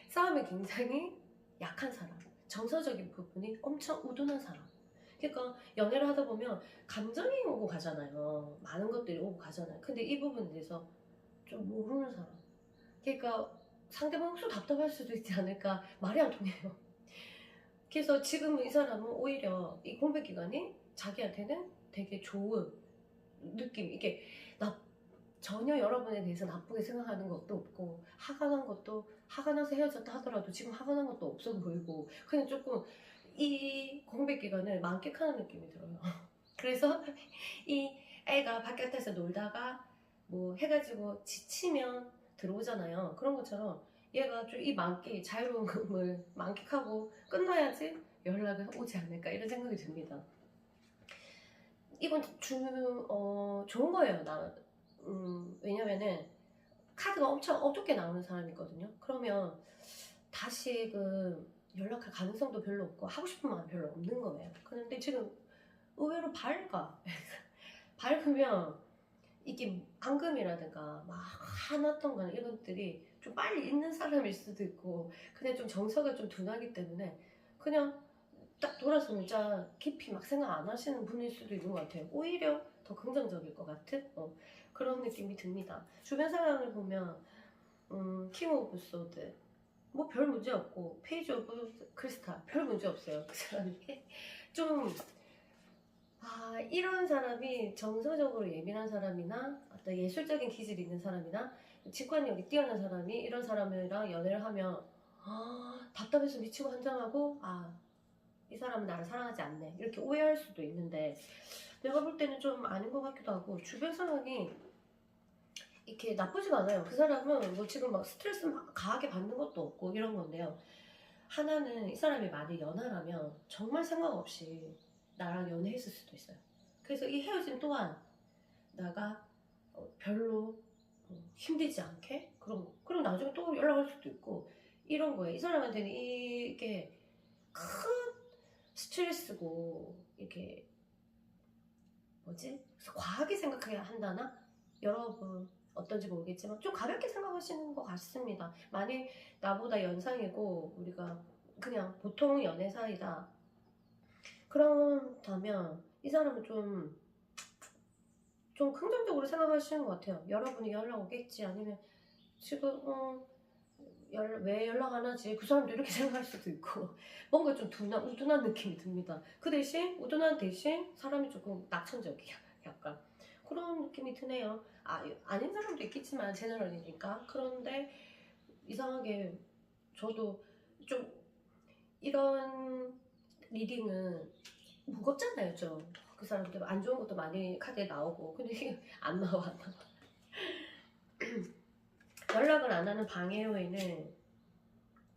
싸움이 굉장히 약한 사람, 정서적인 부분이 엄청 우둔한 사람. 그러니까 연애를 하다 보면 감정이 오고 가잖아요. 많은 것들이 오고 가잖아요. 근데 이 부분에 대해서 좀 모르는 사람. 그러니까 상대방 혹시 답답할 수도 있지 않을까, 말이 안 통해요. 그래서 지금 이 사람은 오히려 이 공백 기간이 자기한테는 되게 좋은 느낌, 이게 전혀 여러분에 대해서 나쁘게 생각하는 것도 없고, 화가 나서 헤어졌다 하더라도 지금 화가 난 것도 없어 보이고, 그냥 조금 이 공백 기간을 만끽하는 느낌이 들어요. 그래서 이 애가 바깥에서 놀다가 뭐 해가지고 지치면 들어오잖아요. 그런 것처럼 얘가 좀 이 자유로운 걸 만끽하고 끝나야지 연락이 오지 않을까 이런 생각이 듭니다. 이건 좋은 거예요. 왜냐면은 카드가 엄청 어둡게 나오는 사람이거든요. 그러면 다시금 연락할 가능성도 별로 없고 하고 싶은 마음 별로 없는 거예요. 그런데 지금 의외로 밝아. 밝으면 이게 앙금이라든가 막 화났던 거나 이런 것들이 좀 빨리 잊는 사람일 수도 있고 그냥 좀 정서가 좀 둔하기 때문에 그냥 딱 돌아서면 진짜 깊이 막 생각 안 하시는 분일 수도 있는 것 같아요. 오히려 더 긍정적일 것 같은 그런 느낌이 듭니다. 주변 상황을 보면 킹 오브 소드 뭐 별 문제 없고 페이지 오브 크리스탈 별 문제 없어요. 그 사람이 좀 이런 사람이 정서적으로 예민한 사람이나 어떤 예술적인 기질이 있는 사람이나 직관력이 뛰어난 사람이 이런 사람이랑 연애를 하면 답답해서 미치고 한장하고 이 사람은 나를 사랑하지 않네 이렇게 오해할 수도 있는데 내가 볼 때는 좀 아닌 것 같기도 하고 주변 상황이 이렇게 나쁘지가 않아요. 그 사람은 뭐 지금 막 스트레스 막 강하게 받는 것도 없고 이런 건데요. 하나는 이 사람이 만약 연하라면 정말 생각 없이 나랑 연애했을 수도 있어요. 그래서 이 헤어짐 또한 나가 별로 힘들지 않게 그럼 나중에 또 연락할 수도 있고 이런 거예요. 이 사람한테는 이게 큰 스트레스고 이렇게 뭐지? 과하게 생각해야 한다나? 여러분 어떤지 모르겠지만 좀 가볍게 생각하시는 것 같습니다. 만약 나보다 연상이고 우리가 그냥 보통 연애 사이다 그렇다면 이 사람은 좀 긍정적으로 생각하시는 것 같아요. 여러분이 연락 오겠지 아니면 지금 왜 연락 안 하지? 그 사람도 이렇게 생각할 수도 있고 뭔가 좀 우둔한 느낌이 듭니다. 그 대신 우둔한 대신 사람이 조금 낙천적이야. 약간 그런 느낌이 드네요. 아닌 사람도 있겠지만 제너럴이니까. 그런데 이상하게 저도 좀 이런 리딩은 무겁잖아요. 좀 그 사람들 안 좋은 것도 많이 카드에 나오고 근데 이게 안 나와. 연락을 안 하는 방해 요인은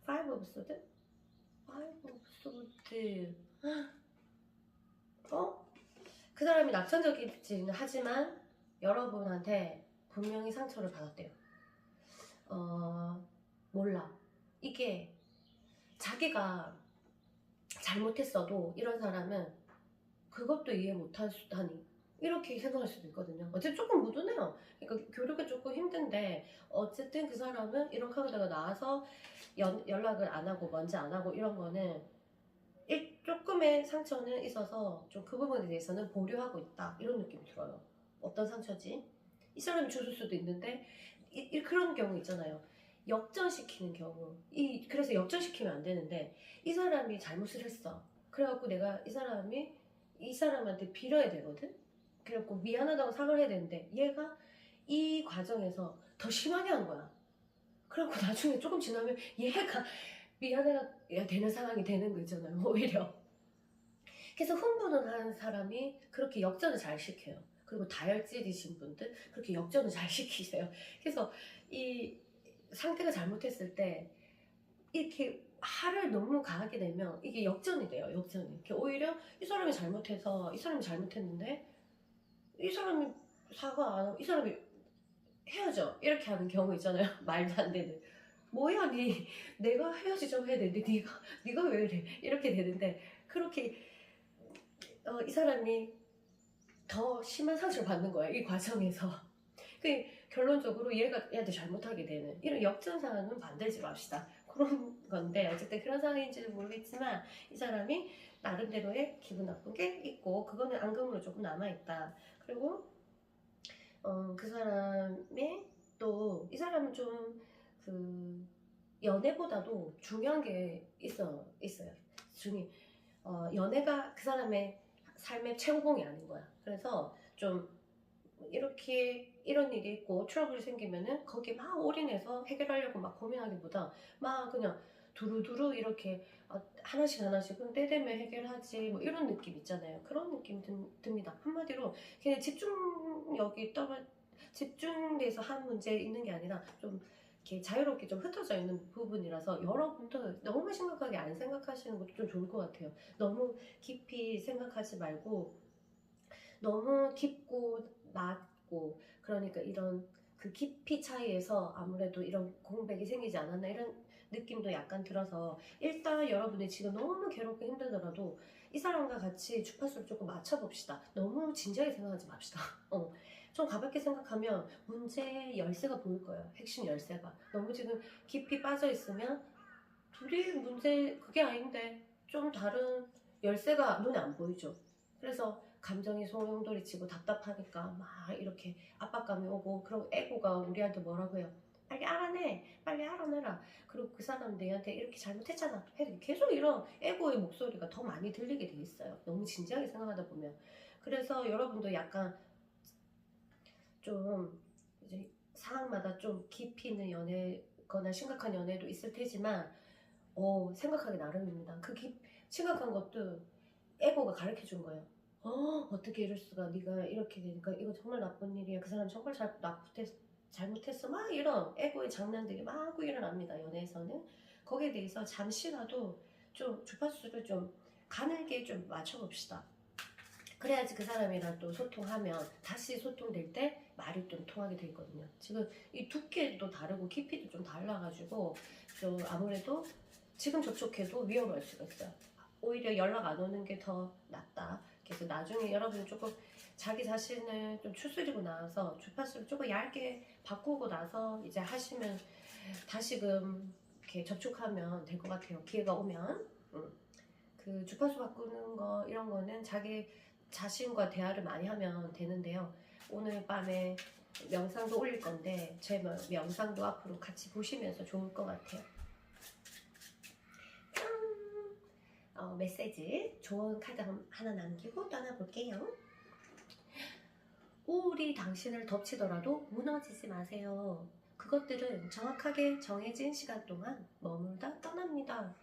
파이브 오브 소드? 파이브 오브 소드 그 사람이 낙천적이지는 하지만 여러분한테 분명히 상처를 받았대요. 몰라. 이게 자기가 잘못했어도 이런 사람은 그것도 이해 못하니 이렇게 생각할 수도 있거든요. 어쨌든 조금 무둔해요. 그러니까 교류가 조금 힘든데 어쨌든 그 사람은 이런 카드가 나와서 연락을 안 하고 먼저 안 하고 이런 거는 조금의 상처는 있어서 좀 그 부분에 대해서는 보류하고 있다 이런 느낌이 들어요. 어떤 상처지? 이 사람이 줬을 수도 있는데 그런 경우 있잖아요. 역전시키는 경우. 그래서 역전시키면 안 되는데 이 사람이 잘못을 했어. 그래갖고 내가 이 사람한테 빌어야 되거든. 그래갖고 미안하다고 사과를 해야 되는데 얘가 이 과정에서 더 심하게 한 거야. 그래갖고 나중에 조금 지나면 얘가 미안해야 되는 상황이 되는 거잖아요. 오히려. 그래서 흥분을 하는 사람이 그렇게 역전을 잘 시켜요. 그리고 다혈질이신 분들 그렇게 역전을 잘 시키세요. 그래서 이 상태가 잘못했을 때 이렇게 화를 너무 강하게 내면 이게 역전이 돼요. 역전이. 오히려 이 사람이 잘못해서 이 사람이 잘못했는데 이 사람이 사과 안 하고 이 사람이 헤어져 이렇게 하는 경우 있잖아요. 말도 안 되는. 뭐야 내가 헤어지자고 해야 되는데 네가 왜 이래 이렇게 되는데 그렇게 이 사람이 더 심한 상처를 받는 거야 이 과정에서. 그 결론적으로 얘한테 잘못하게 되는 이런 역전 상황은 만들지 맙시다 그런 건데 어쨌든 그런 상황인지는 모르겠지만 이 사람이 나름대로의 기분 나쁜 게 있고 그거는 앙금으로 조금 남아있다. 그리고 그 사람이 또 이 사람은 좀 그 연애보다도 중요한 게 있어요. 연애가 그 사람의 삶의 최고봉이 아닌 거야. 그래서 좀 이렇게 이런 일이 있고 트러블이 생기면은 거기에 막 올인해서 해결하려고 막 고민하기보다 막 그냥 두루두루 이렇게 하나씩 그럼 때 되면 해결하지 뭐 이런 느낌 있잖아요. 그런 느낌 듭니다. 한마디로 그냥 집중돼서 한 문제 있는 게 아니라 좀 이렇게 자유롭게 좀 흩어져 있는 부분이라서 여러분도 너무 심각하게 안 생각하시는 것도 좀 좋을 것 같아요. 너무 깊이 생각하지 말고 너무 깊고 낮고 그러니까 이런 그 깊이 차이에서 아무래도 이런 공백이 생기지 않았나 이런 느낌도 약간 들어서 일단 여러분이 지금 너무 괴롭고 힘들더라도 이 사람과 같이 주파수를 조금 맞춰봅시다. 너무 진지하게 생각하지 맙시다. 좀 가볍게 생각하면 문제의 열쇠가 보일 거예요. 핵심 열쇠가. 너무 지금 깊이 빠져 있으면 둘이 문제 그게 아닌데 좀 다른 열쇠가 눈에 안 보이죠. 그래서 감정이 소용돌이치고 답답하니까 막 이렇게 압박감이 오고, 그리고 에고가 우리한테 뭐라고 해요? 빨리 알아내, 빨리 알아내라. 그리고 그 사람 내한테 이렇게 잘못했잖아 해도 계속 이런 에고의 목소리가 더 많이 들리게 돼 있어요. 너무 진지하게 생각하다 보면. 그래서 여러분도 약간 좀 이제 상황마다 좀 깊이 있는 연애거나 심각한 연애도 있을 테지만 생각하기 나름입니다. 심각한 것도 에고가 가르쳐 준 거예요. 어떻게 이럴 수가, 네가 이렇게 되니까 이거 정말 나쁜 일이야, 그 사람 정말 잘못했어, 막 이런 에고의 장난들이 마구 일어납니다. 연애에서는. 거기에 대해서 잠시라도 좀 주파수를 좀 가늘게 좀 맞춰봅시다. 그래야지 그 사람이랑 또 소통하면 다시 소통될 때 말이 좀 통하게 돼 있거든요. 지금 이 두께도 다르고 깊이도 좀 달라가지고 좀 아무래도 지금 접촉해도 위험할 수가 있어요. 오히려 연락 안 오는 게 더 낫다. 그래서 나중에 여러분 조금 자기 자신을 좀 추스리고 나서 주파수를 조금 얇게 바꾸고 나서 이제 하시면 다시금 이렇게 접촉하면 될 것 같아요. 기회가 오면. 그 주파수 바꾸는 거 이런 거는 자기 자신과 대화를 많이 하면 되는데요. 오늘 밤에 명상도 올릴 건데 제 명상도 앞으로 같이 보시면서 좋을 것 같아요. 메시지 좋은 카드 하나 남기고 떠나볼게요. 우울이 당신을 덮치더라도 무너지지 마세요. 그것들은 정확하게 정해진 시간 동안 머물다 떠납니다.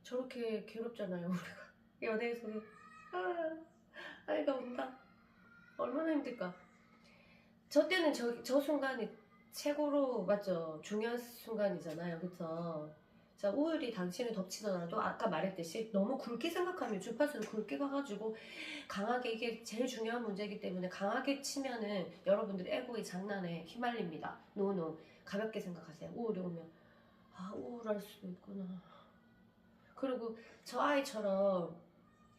저렇게 괴롭잖아요, 우리가. 연애에서는. 아이가 온다. 얼마나 힘들까. 저 때는 저 순간이 최고로, 맞죠? 중요한 순간이잖아요. 그쵸? 자, 우울이 당신을 덮치더라도 아까 말했듯이 너무 굵게 생각하면 주파수를 굵게 가가지고 강하게, 이게 제일 중요한 문제이기 때문에 강하게 치면은 여러분들 에고의 장난에 휘말립니다. 노노. 가볍게 생각하세요. 우울이 오면. 우울할 수도 있구나. 그리고 저 아이처럼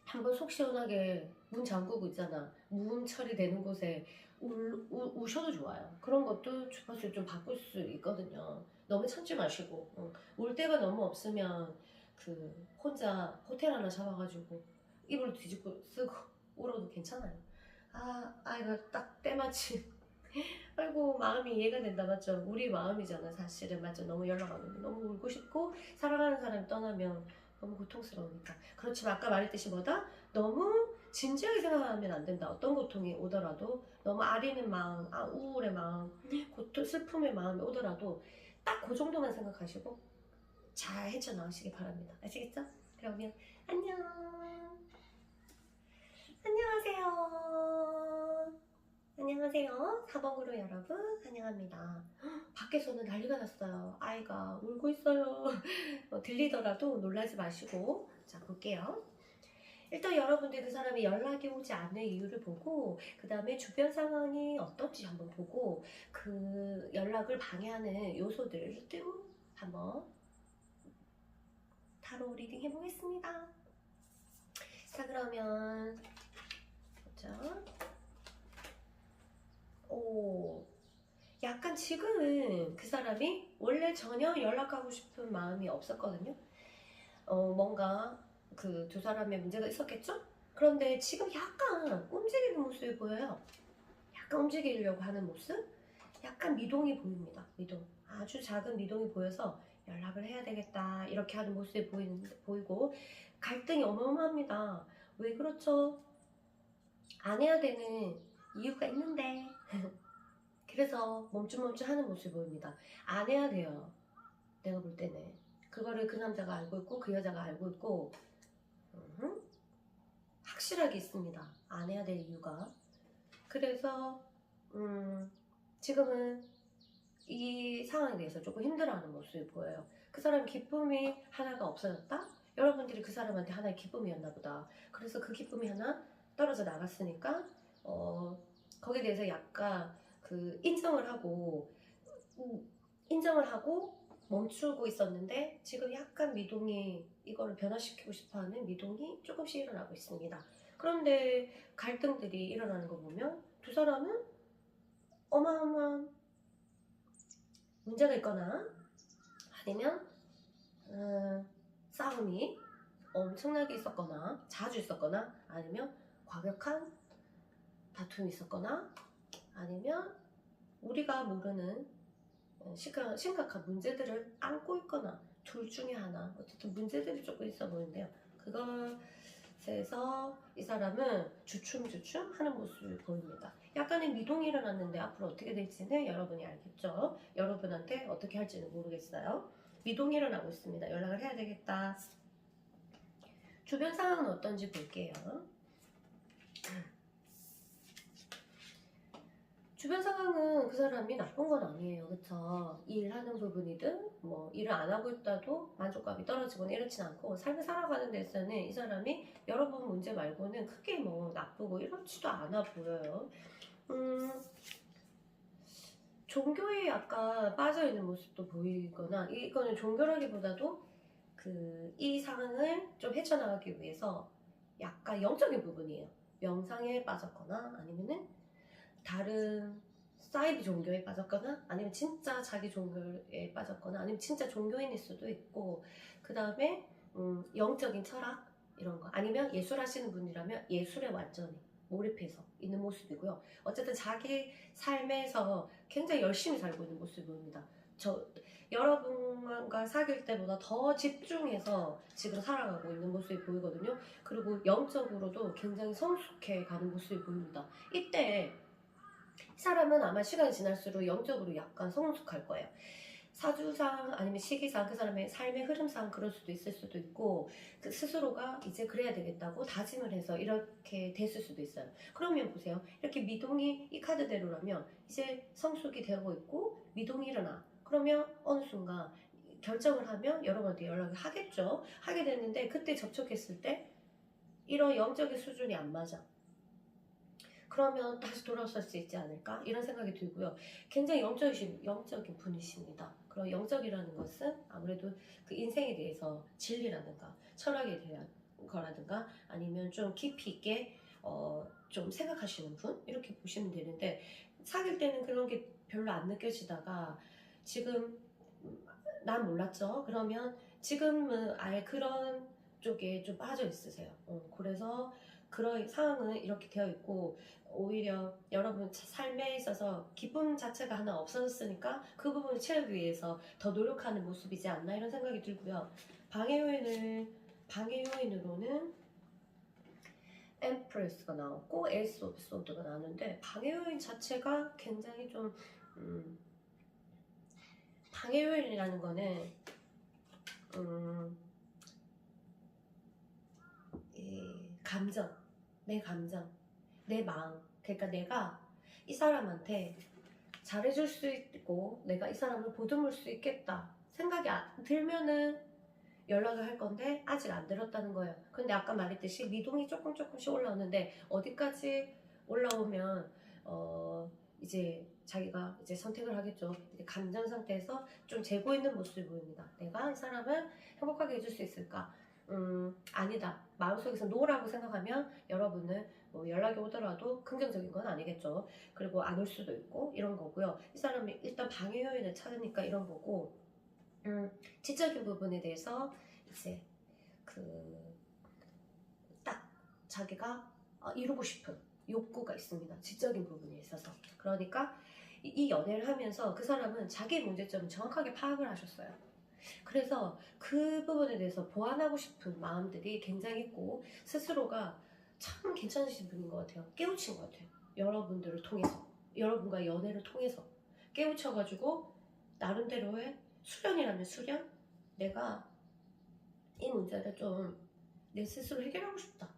한번 속 시원하게 문 잠그고 있잖아. 무음 처리되는 곳에 우셔도 좋아요. 그런 것도 주파수를 좀 바꿀 수 있거든요. 너무 참지 마시고. 울 데가 너무 없으면 혼자 호텔 하나 잡아가지고 이불 뒤집고 쓰고 울어도 괜찮아요. 아이가 딱 때마침 아이고, 마음이 이해가 된다. 맞죠? 우리 마음이잖아 사실은. 맞죠? 너무 연락 안 오면 너무 울고 싶고, 사랑하는 사람이 떠나면 너무 고통스러우니까. 그렇지만 아까 말했듯이 뭐다? 너무 진지하게 생각하면 안 된다. 어떤 고통이 오더라도 너무 아리는 마음, 우울의 마음, 슬픔의 마음이 오더라도 딱 그 정도만 생각하시고 잘 헤쳐나오시기 바랍니다. 아시겠죠? 그러면 안녕. 안녕하세요. 안녕하세요. 4번그룹 여러분, 환영합니다. 밖에서는 난리가 났어요. 아이가 울고 있어요. 들리더라도 놀라지 마시고. 자, 볼게요. 일단 여러분들 그 사람이 연락이 오지 않는 이유를 보고, 그 다음에 주변 상황이 어떤지 한번 보고, 그 연락을 방해하는 요소들을 또 한번 타로 리딩 해보겠습니다. 자, 그러면 보자. 약간 지금은 그 사람이 원래 전혀 연락하고 싶은 마음이 없었거든요. 뭔가 그 두 사람의 문제가 있었겠죠? 그런데 지금 약간 움직이는 모습이 보여요. 약간 움직이려고 하는 모습? 약간 미동이 보입니다. 미동. 아주 작은 미동이 보여서 연락을 해야 되겠다 이렇게 하는 모습이 보이고, 갈등이 어마어마합니다. 왜 그렇죠? 안 해야 되는 이유가 있는데 그래서 멈춤멈춤 하는 모습이 보입니다. 안 해야 돼요. 내가 볼 때는 그거를 그 남자가 알고 있고 그 여자가 알고 있고 확실하게 있습니다. 안 해야 될 이유가. 그래서 지금은 이 상황에 대해서 조금 힘들어하는 모습이 보여요. 그 사람 기쁨이 하나가 없어졌다? 여러분들이 그 사람한테 하나의 기쁨이었나 보다. 그래서 그 기쁨이 하나 떨어져 나갔으니까 거기에 대해서 약간 인정을 하고 멈추고 있었는데, 지금 약간 미동이, 이거를 변화시키고 싶어하는 미동이 조금씩 일어나고 있습니다. 그런데 갈등들이 일어나는 거 보면 두 사람은 어마어마한 문제가 있거나 아니면 싸움이 엄청나게 있었거나 자주 있었거나 아니면 과격한 다툼이 있었거나 아니면 우리가 모르는 심각한 문제들을 안고 있거나 둘 중에 하나 어쨌든 문제들이 조금 있어 보이는데요. 그것에서 이 사람은 주춤주춤 하는 모습을 보입니다. 약간의 미동이 일어났는데 앞으로 어떻게 될지는 여러분이 알겠죠. 여러분한테 어떻게 할지는 모르겠어요. 미동이 일어나고 있습니다. 연락을 해야 되겠다. 주변 상황은 어떤지 볼게요. 주변 상황은 그 사람이 나쁜 건 아니에요. 그쵸? 일하는 부분이든 뭐 일을 안 하고 있다도 만족감이 떨어지거나 이렇진 않고 삶을 살아가는 데서는 이 사람이 여러분 문제 말고는 크게 뭐 나쁘고 이렇지도 않아 보여요. 종교에 약간 빠져있는 모습도 보이거나 이거는 종교라기보다도 이 상황을 좀 헤쳐나가기 위해서 약간 영적인 부분이에요. 명상에 빠졌거나 아니면은 다른 사이드 종교에 빠졌거나 아니면 진짜 자기 종교에 빠졌거나 아니면 진짜 종교인일 수도 있고 그 다음에 영적인 철학 이런 거 아니면 예술 하시는 분이라면 예술에 완전히 몰입해서 있는 모습이고요. 어쨌든 자기 삶에서 굉장히 열심히 살고 있는 모습이 보입니다. 여러분과 사귈 때보다 더 집중해서 지금 살아가고 있는 모습이 보이거든요. 그리고 영적으로도 굉장히 성숙해 가는 모습이 보입니다. 이때 사람은 아마 시간이 지날수록 영적으로 약간 성숙할 거예요. 사주상 아니면 시기상 그 사람의 삶의 흐름상 그럴 수도 있을 수도 있고 그 스스로가 이제 그래야 되겠다고 다짐을 해서 이렇게 됐을 수도 있어요. 그러면 보세요. 이렇게 미동이 이 카드대로라면 이제 성숙이 되고 있고 미동이 일어나. 그러면 어느 순간 결정을 하면 여러분한테 연락을 하겠죠. 하게 됐는데 그때 접촉했을 때 이런 영적인 수준이 안 맞아. 그러면 다시 돌아설 수 있지 않을까? 이런 생각이 들고요. 굉장히 영적인 분이십니다. 그럼 영적이라는 것은 아무래도 그 인생에 대해서 진리라든가 철학에 대한 거라든가 아니면 좀 깊이 있게 좀 생각하시는 분? 이렇게 보시면 되는데 사귈 때는 그런 게 별로 안 느껴지다가 지금 난 몰랐죠? 그러면 지금은 아예 그런 쪽에 좀 빠져 있으세요. 그래서 그런 상황은 이렇게 되어 있고 오히려 여러분 삶에 있어서 기쁨 자체가 하나 없어졌으니까 그 부분을 채우기 위해서 더 노력하는 모습이지 않나 이런 생각이 들고요. 방해 요인으로는 엠프레스가 나왔고 에이스 오브 소드가 나왔는데 방해 요인 자체가 굉장히 좀 방해 요인이라는 거는 감정, 내 감정, 내 마음. 그러니까 내가 이 사람한테 잘해줄 수 있고 내가 이 사람을 보듬을 수 있겠다 생각이 들면은 연락을 할 건데 아직 안 들었다는 거예요. 근데 아까 말했듯이 미동이 조금씩 올라오는데 어디까지 올라오면 이제 자기가 이제 선택을 하겠죠. 이제 감정 상태에서 좀 재고 있는 모습이 보입니다. 내가 이 사람을 행복하게 해줄 수 있을까? 아니다. 마음속에서 노라고 생각하면 여러분은 뭐 연락이 오더라도 긍정적인 건 아니겠죠. 그리고 안 올 수도 있고 이런 거고요. 이 사람이 일단 방해 요인을 찾으니까 이런 거고 지적인 부분에 대해서 이제 딱 자기가 이루고 싶은 욕구가 있습니다. 지적인 부분에 있어서. 그러니까 이 연애를 하면서 그 사람은 자기의 문제점을 정확하게 파악을 하셨어요. 그래서 그 부분에 대해서 보완하고 싶은 마음들이 굉장히 있고 스스로가 참 괜찮으신 분인 것 같아요. 깨우친 것 같아요. 여러분들을 통해서 여러분과 연애를 통해서 깨우쳐가지고 나름대로의 수련이라면 수련? 내가 이 문제를 좀 내 스스로 해결하고 싶다.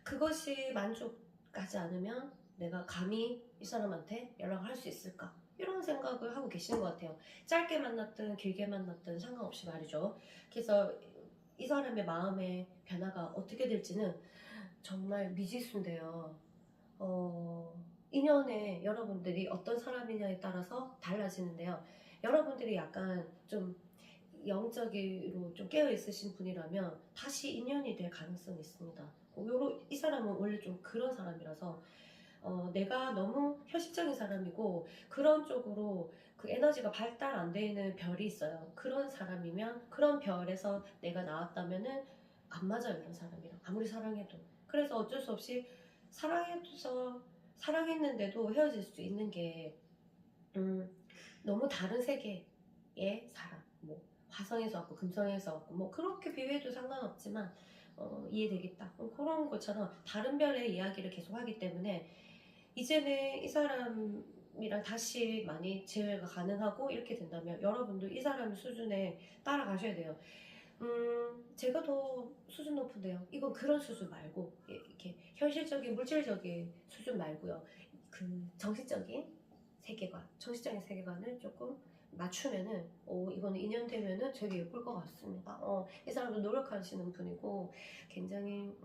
그것이 만족하지 않으면 내가 감히 이 사람한테 연락을 할 수 있을까? 이런 생각을 하고 계시는 것 같아요. 짧게 만났든 길게 만났든 상관없이 말이죠. 그래서 이 사람의 마음의 변화가 어떻게 될지는 정말 미지수인데요. 인연에 여러분들이 어떤 사람이냐에 따라서 달라지는데요. 여러분들이 약간 좀 영적으로 좀 깨어있으신 분이라면 다시 인연이 될 가능성이 있습니다. 이 사람은 원래 좀 그런 사람이라서 내가 너무 현실적인 사람이고 그런 쪽으로 그 에너지가 발달 안 되는 별이 있어요. 그런 사람이면 그런 별에서 내가 나왔다면은 안 맞아요. 이런 사람이랑 아무리 사랑해도. 그래서 어쩔 수 없이 사랑했는데도 헤어질 수 있는 게 너무 다른 세계의 사람, 뭐 화성에서 왔고 금성에서 왔고 뭐 그렇게 비교해도 상관없지만 이해되겠다. 그런 것처럼 다른 별의 이야기를 계속 하기 때문에 이제는 이 사람이랑 다시 많이 재회가 가능하고 이렇게 된다면 여러분도 이 사람 수준에 따라가셔야 돼요. 제가 더 수준 높은데요. 이건 그런 수준 말고 이렇게 현실적인 물질적인 수준 말고요. 그 정신적인 세계관을 조금 맞추면은 이거는 인연 되면은 되게 예쁠 것 같습니다. 이 사람도 노력하시는 분이고 굉장히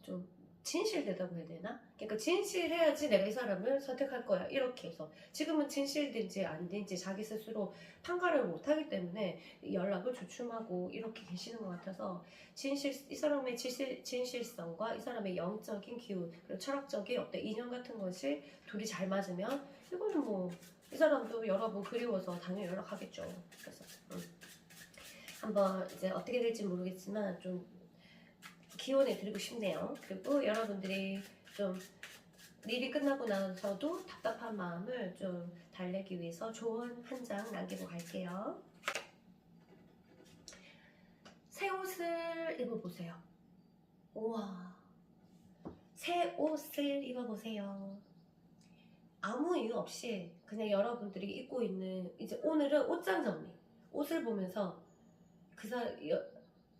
좀 진실되다고 해야 되나? 그러니까 진실해야지 내가 이 사람을 선택할 거야 이렇게 해서 지금은 진실된지 아닌지 자기 스스로 판가를 못하기 때문에 연락을 주춤하고 이렇게 계시는 것 같아서 이 사람의 진실성과 이 사람의 영적인 기운 그리고 철학적인 어떤 인연 같은 것이 둘이 잘 맞으면 이거는 뭐 이 사람도 여러분 그리워서 당연히 연락하겠죠. 그래서 한번 이제 어떻게 될지 모르겠지만 좀 기원해 드리고 싶네요. 그리고 여러분들이 좀 일이 끝나고 나서도 답답한 마음을 좀 달래기 위해서 조언 한 장 남기고 갈게요. 새 옷을 입어보세요. 우와, 새 옷을 입어보세요. 아무 이유 없이 그냥 여러분들이 입고 있는 이제 오늘은 옷장 정리. 옷을 보면서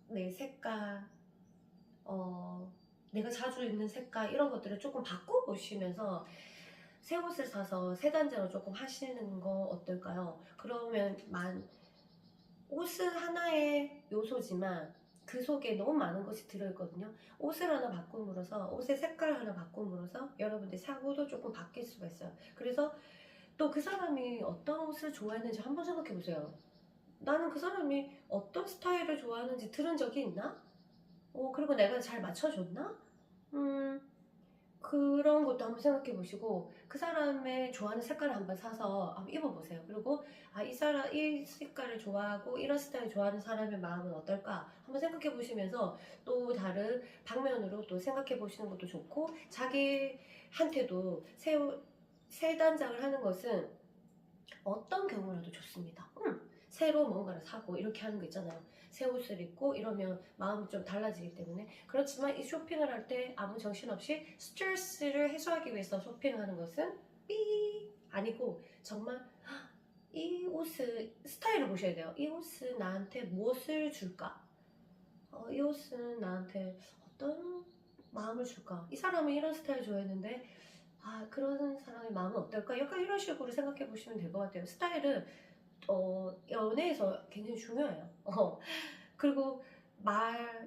내 색깔, 내가 자주 입는 색깔 이런 것들을 조금 바꿔보시면서 새 옷을 사서 새 단장을 조금 하시는 거 어떨까요? 그러면 옷은 하나의 요소지만 그 속에 너무 많은 것이 들어있거든요. 옷을 하나 바꿈으로써 옷의 색깔 하나 바꿈으로써 여러분들 사고도 조금 바뀔 수가 있어요. 그래서 또 그 사람이 어떤 옷을 좋아했는지 한번 생각해 보세요. 나는 그 사람이 어떤 스타일을 좋아하는지 들은 적이 있나? 그리고 내가 잘 맞춰줬나? 그런 것도 한번 생각해 보시고 그 사람의 좋아하는 색깔을 한번 사서 한번 입어보세요. 그리고 이 색깔을 좋아하고 이런 스타일 좋아하는 사람의 마음은 어떨까 한번 생각해 보시면서 또 다른 방면으로 또 생각해 보시는 것도 좋고 자기한테도 새 단장을 하는 것은 어떤 경우라도 좋습니다. 새로 뭔가를 사고 이렇게 하는 거 있잖아요. 새 옷을 입고 이러면 마음이 좀 달라지기 때문에 그렇지만 이 쇼핑을 할 때 아무 정신없이 스트레스를 해소하기 위해서 쇼핑하는 것은 아니고 정말 이 옷을 스타일을 보셔야 돼요. 이 옷은 나한테 무엇을 줄까? 이 옷은 나한테 어떤 마음을 줄까? 이 사람은 이런 스타일 좋아했는데 그런 사람의 마음은 어떨까? 약간 이런 식으로 생각해 보시면 될 것 같아요. 스타일은 연애에서 굉장히 중요해요. 그리고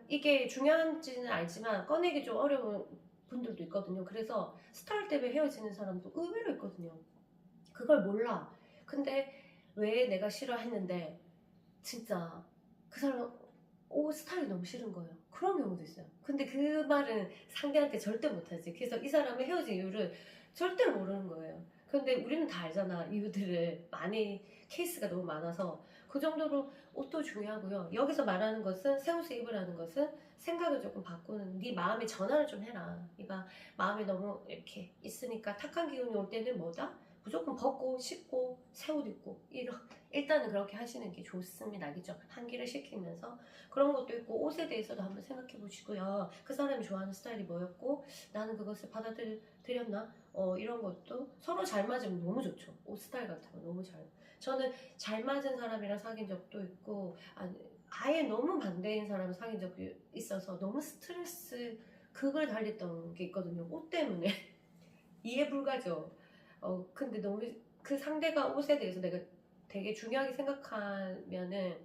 이게 중요한지는 알지만 꺼내기 좀 어려운 분들도 있거든요. 그래서 스타일 때문에 헤어지는 사람도 의외로 있거든요. 그걸 몰라. 근데 왜 내가 싫어했는데 진짜 그 사람 옷 스타일이 너무 싫은 거예요. 그런 경우도 있어요. 근데 그 말은 상대한테 절대 못하지. 그래서 이 사람의 헤어진 이유를 절대 모르는 거예요. 근데 우리는 다 알잖아. 이유들을 케이스가 너무 많아서 그 정도로 옷도 중요하고요. 여기서 말하는 것은 새 옷을 입으라는 것은 생각을 조금 바꾸는 네 마음의 전환을 좀 해라. 네가 마음에 너무 이렇게 있으니까 탁한 기운이 올 때는 뭐다? 무조건 벗고 씻고 새 옷 입고 일단은 그렇게 하시는 게 좋습니다. 알겠죠? 환기를 시키면서 그런 것도 있고 옷에 대해서도 한번 생각해 보시고요. 그 사람이 좋아하는 스타일이 뭐였고 나는 그것을 받아들였나? 이런 것도 서로 잘 맞으면 너무 좋죠. 옷 스타일 같은 거 너무 저는 잘 맞은 사람이랑 사귄 적도 있고 아예 너무 반대인 사람을 사귄 적이 있어서 너무 스트레스 극을 달렸던 게 있거든요. 옷 때문에 이해 불가죠. 근데 너무 그 상대가 옷에 대해서 내가 되게 중요하게 생각하면은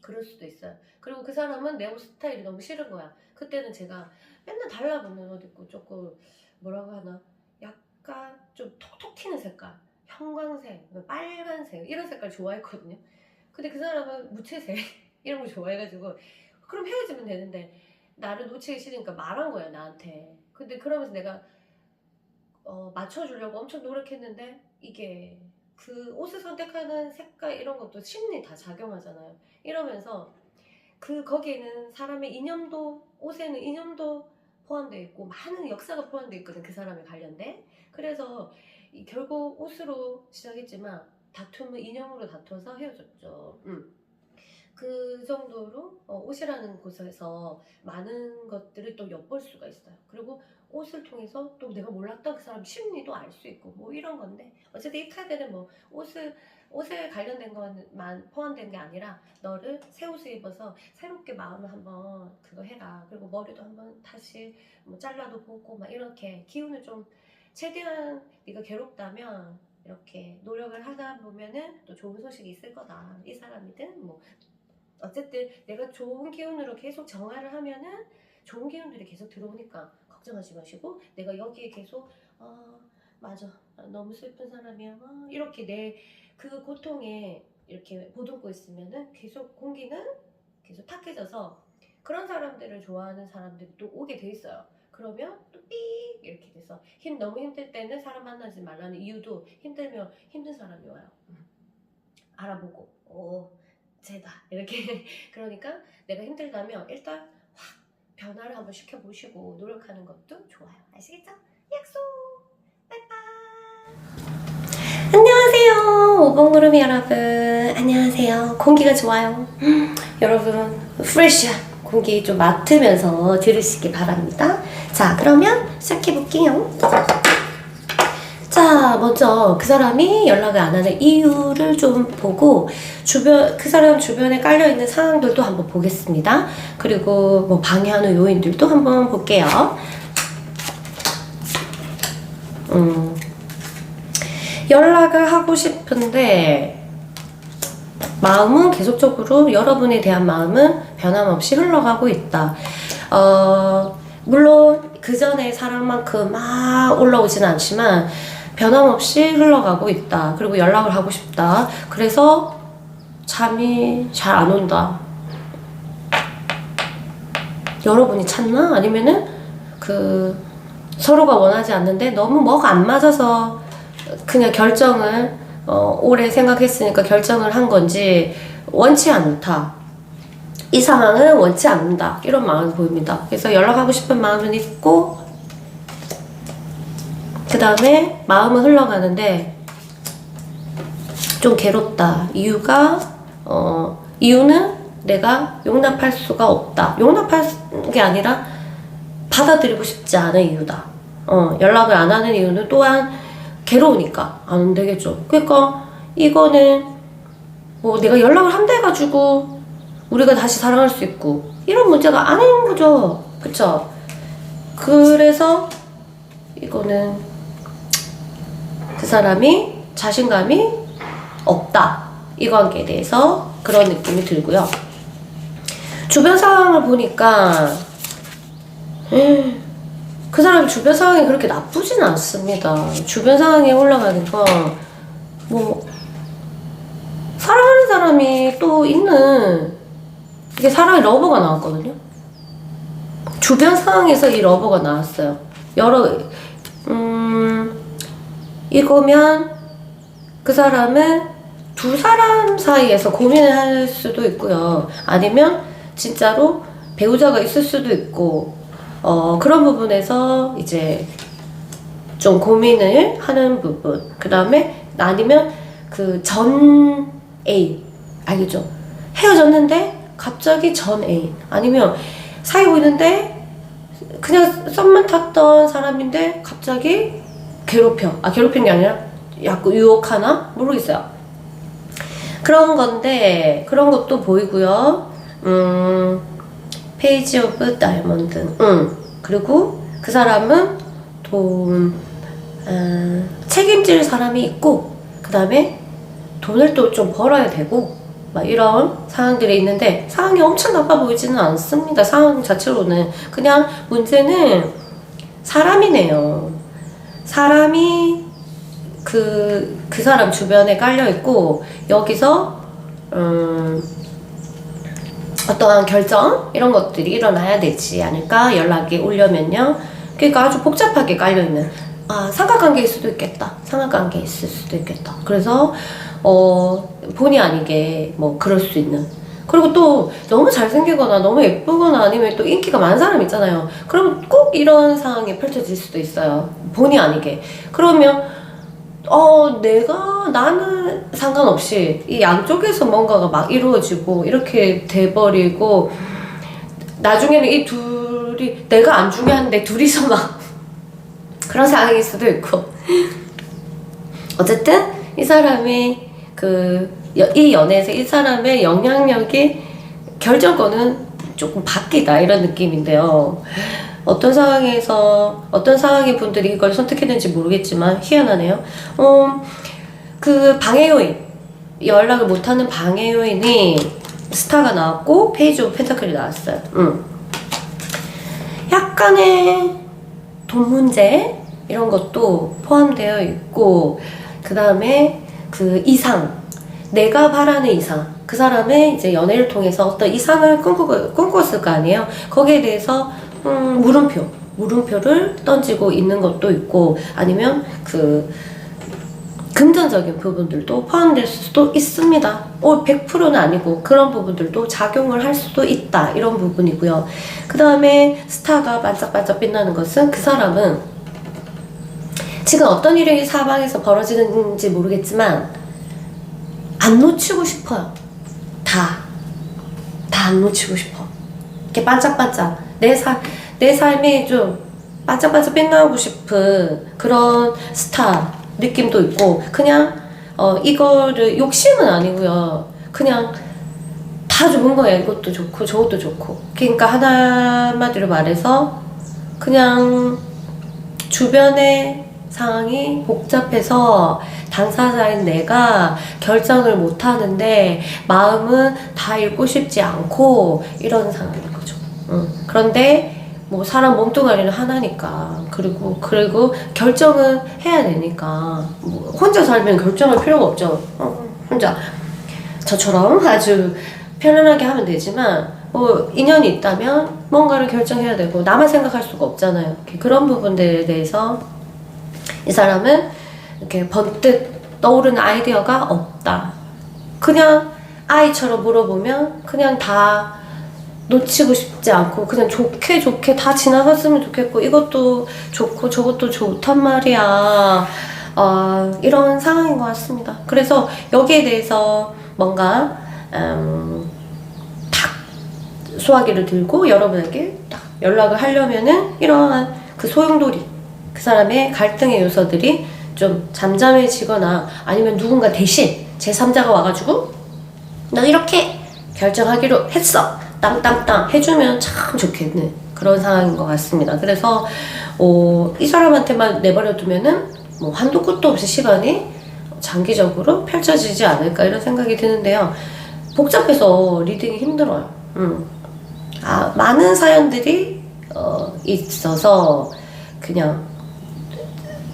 그럴 수도 있어요. 그리고 그 사람은 내 옷 스타일이 너무 싫은 거야. 그때는 제가 맨날 달라붙는 옷 입고 조금 뭐라고 하나 약간 좀 톡톡 튀는 색깔 형광색, 빨간색 이런 색깔 좋아했거든요. 근데 그 사람은 무채색 이런 거 좋아해가지고 그럼 헤어지면 되는데 나를 놓치기 싫으니까 말한 거야, 나한테. 근데 그러면서 내가 맞춰주려고 엄청 노력했는데 이게 그 옷을 선택하는 색깔 이런 것도 심리 다 작용하잖아요. 이러면서 거기에는 사람의 이념도, 옷에는 이념도 포함되어 있고 많은 역사가 포함되어 있거든, 그 사람에 관련된. 그래서 결국 옷으로 시작했지만 다툼은 이념으로 다퉈서 헤어졌죠. 그 정도로 옷이라는 곳에서 많은 것들을 또 엿볼 수가 있어요. 그리고 옷을 통해서 또 내가 몰랐던 그 사람 심리도 알 수 있고 뭐 이런 건데, 어쨌든 이 카드는 뭐 옷에 관련된 것만 포함된 게 아니라 너를 새 옷을 입어서 새롭게 마음을 한번 그거 해라. 그리고 머리도 한번 다시 뭐 잘라도 보고 막 이렇게 기운을 좀 최대한 네가 괴롭다면 이렇게 노력을 하다 보면은 또 좋은 소식이 있을 거다. 이 사람이든 뭐 어쨌든 내가 좋은 기운으로 계속 정화를 하면은 좋은 기운들이 계속 들어오니까 걱정하지 마시고, 내가 여기에 계속 맞아, 너무 슬픈 사람이야, 이렇게 내 그 고통에 이렇게 보듬고 있으면은 계속 공기는 계속 탁해져서 그런 사람들을 좋아하는 사람들이 또 오게 돼 있어요. 그러면 또 삑 이렇게 돼서 너무 힘들 때는 사람 만나지 말라는 이유도 힘들면 힘든 사람이 와요. 알아보고 쟤다 이렇게 그러니까 내가 힘들다면 일단 확 변화를 한번 시켜보시고 노력하는 것도 좋아요. 아시겠죠? 약속! 빠이빠이! 안녕하세요, 오봉구름이 여러분. 안녕하세요. 공기가 좋아요. 여러분 프레시한 공기 좀 맡으면서 들으시기 바랍니다. 자, 그러면 시작해볼게요. 자, 먼저 그 사람이 연락을 안 하는 이유를 좀 보고 그 사람 주변에 깔려있는 상황들도 한번 보겠습니다. 그리고 뭐 방해하는 요인들도 한번 볼게요. 연락을 하고 싶은데 마음은 계속적으로, 여러분에 대한 마음은 변함없이 흘러가고 있다. 물론 그 전에 사랑만큼 막 올라오지는 않지만 변함없이 흘러가고 있다. 그리고 연락을 하고 싶다. 그래서 잠이 잘 안 온다. 여러분이 찾나? 아니면은 서로가 원하지 않는데 너무 뭐가 안 맞아서 그냥 결정을 오래 생각했으니까 결정을 한 건지 원치 않다. 이 상황은 원치 않는다. 이런 마음이 보입니다. 그래서 연락하고 싶은 마음은 있고, 그 다음에 마음은 흘러가는데 좀 괴롭다. 이유는 내가 용납할 수가 없다. 용납할 게 아니라 받아들이고 싶지 않은 이유다. 연락을 안 하는 이유는 또한 괴로우니까 안 되겠죠. 그러니까 이거는 뭐 내가 연락을 한다 해가지고 우리가 다시 사랑할 수 있고 이런 문제가 아닌 거죠. 그쵸? 그래서 이거는 그 사람이 자신감이 없다. 이 관계에 대해서 그런 느낌이 들고요. 주변 상황을 보니까 그 사람 주변 상황이 그렇게 나쁘진 않습니다. 주변 상황에 올라가는 건 뭐 사랑하는 사람이 또 있는, 이게 사랑의 러버가 나왔거든요. 주변 상황에서 이 러버가 나왔어요. 이거면 그 사람은 두 사람 사이에서 고민을 할 수도 있고요. 아니면 진짜로 배우자가 있을 수도 있고, 그런 부분에서 이제 좀 고민을 하는 부분. 그 다음에 아니면 그 전 애인, 알겠죠? 헤어졌는데 갑자기 전 애인, 아니면 사귀고 있는데 그냥 썸만 탔던 사람인데 갑자기 괴롭힌 게 아니라 약간 유혹하나? 모르겠어요. 그런 건데, 그런 것도 보이고요. 페이지 오브 다이몬드. 그리고 그 사람은 책임질 사람이 있고, 그 다음에 돈을 또 좀 벌어야 되고, 막 이런 상황들이 있는데, 상황이 엄청 나빠 보이지는 않습니다. 상황 자체로는. 그냥 문제는 사람이네요. 사람이 그 사람 주변에 깔려있고, 여기서 어떠한 결정 이런 것들이 일어나야 되지 않을까. 연락이 오려면요. 그러니까 아주 복잡하게 깔려있는 삼각관계일 수도 있겠다. 삼각관계 있을 수도 있겠다. 그래서 본의 아니게 뭐 그럴 수 있는. 그리고 또 너무 잘생기거나 너무 예쁘거나 아니면 또 인기가 많은 사람 있잖아요. 그럼 꼭 이런 상황이 펼쳐질 수도 있어요. 본의 아니게. 그러면 나는 상관없이 이 양쪽에서 뭔가가 막 이루어지고 이렇게 돼버리고, 나중에는 이 둘이 내가 안 중요한데 둘이서 막 그런 상황일 수도 있고. 어쨌든 이 사람이 이 연애에서 이 사람의 영향력이 결정권은 조금 바뀌다 이런 느낌인데요. 어떤 상황의 분들이 이걸 선택했는지 모르겠지만 희한하네요. 그 방해 요인, 연락을 못하는 방해 요인이 스타가 나왔고 페이지 오브 펜타클이 나왔어요. 약간의 돈 문제 이런 것도 포함되어 있고, 그 다음에 그 이상, 내가 바라는 이상, 그 사람의 이제 연애를 통해서 어떤 이상을 꿈꿨을 거 아니에요. 거기에 대해서 물음표를 던지고 있는 것도 있고, 아니면 그 금전적인 부분들도 포함될 수도 있습니다. 100%는 아니고 그런 부분들도 작용을 할 수도 있다, 이런 부분이고요. 그 다음에 스타가 반짝반짝 빛나는 것은 그 사람은 지금 어떤 일이 사방에서 벌어지는지 모르겠지만 안 놓치고 싶어요. 다 안 놓치고 싶어. 이렇게 반짝반짝 내 삶이 좀 반짝반짝 빛나고 싶은 그런 스타 느낌도 있고, 그냥 이거를 욕심은 아니고요. 그냥 다 좋은 거예요. 이것도 좋고 저것도 좋고. 그러니까 한마디로 말해서 그냥 주변의 상황이 복잡해서 당사자인 내가 결정을 못 하는데 마음은 다 읽고 싶지 않고 이런 상황인 거죠. 그런데 뭐 사람 몸뚱아리는 하나니까, 그리고 결정은 해야 되니까, 뭐 혼자 살면 결정할 필요가 없죠. 혼자 저처럼 아주 편안하게 하면 되지만, 뭐 인연이 있다면 뭔가를 결정해야 되고 나만 생각할 수가 없잖아요. 그런 부분들에 대해서 이 사람은 이렇게 번뜩 떠오르는 아이디어가 없다. 그냥 아이처럼 물어보면 그냥 다 놓치고 싶지 않고 그냥 좋게 다 지나갔으면 좋겠고, 이것도 좋고 저것도 좋단 말이야. 이런 상황인 것 같습니다. 그래서 여기에 대해서 뭔가 탁 소화기를 들고 여러분에게 딱 연락을 하려면은 이러한 그 소용돌이, 그 사람의 갈등의 요소들이 좀 잠잠해지거나, 아니면 누군가 대신 제3자가 와가지고 너 이렇게 결정하기로 했어 땅땅땅 해주면 참 좋겠는 그런 상황인 것 같습니다. 그래서 이 사람한테만 내버려 두면은 뭐 한도 끝도 없이 시간이 장기적으로 펼쳐지지 않을까 이런 생각이 드는데요. 복잡해서 리딩이 힘들어요. 많은 사연들이 있어서 그냥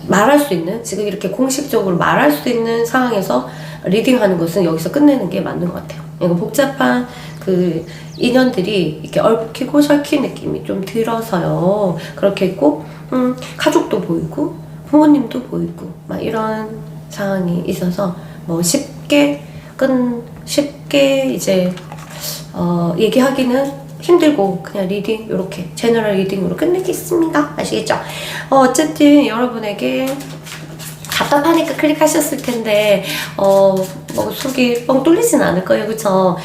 말할 수 있는, 지금 이렇게 공식적으로 말할 수 있는 상황에서 리딩하는 것은 여기서 끝내는 게 맞는 것 같아요. 이거 복잡한 그 인연들이 이렇게 얽히고 설킨 느낌이 좀 들어서요. 그렇게 있고, 가족도 보이고 부모님도 보이고 막 이런 상황이 있어서 뭐 쉽게 이제 얘기하기는 힘들고 그냥 리딩, 이렇게 제너럴 리딩으로 끝내겠습니다. 아시겠죠? 어쨌든 여러분에게 답답하니까 클릭하셨을 텐데 뭐 속이 뻥 뚫리진 않을 거예요, 그쵸?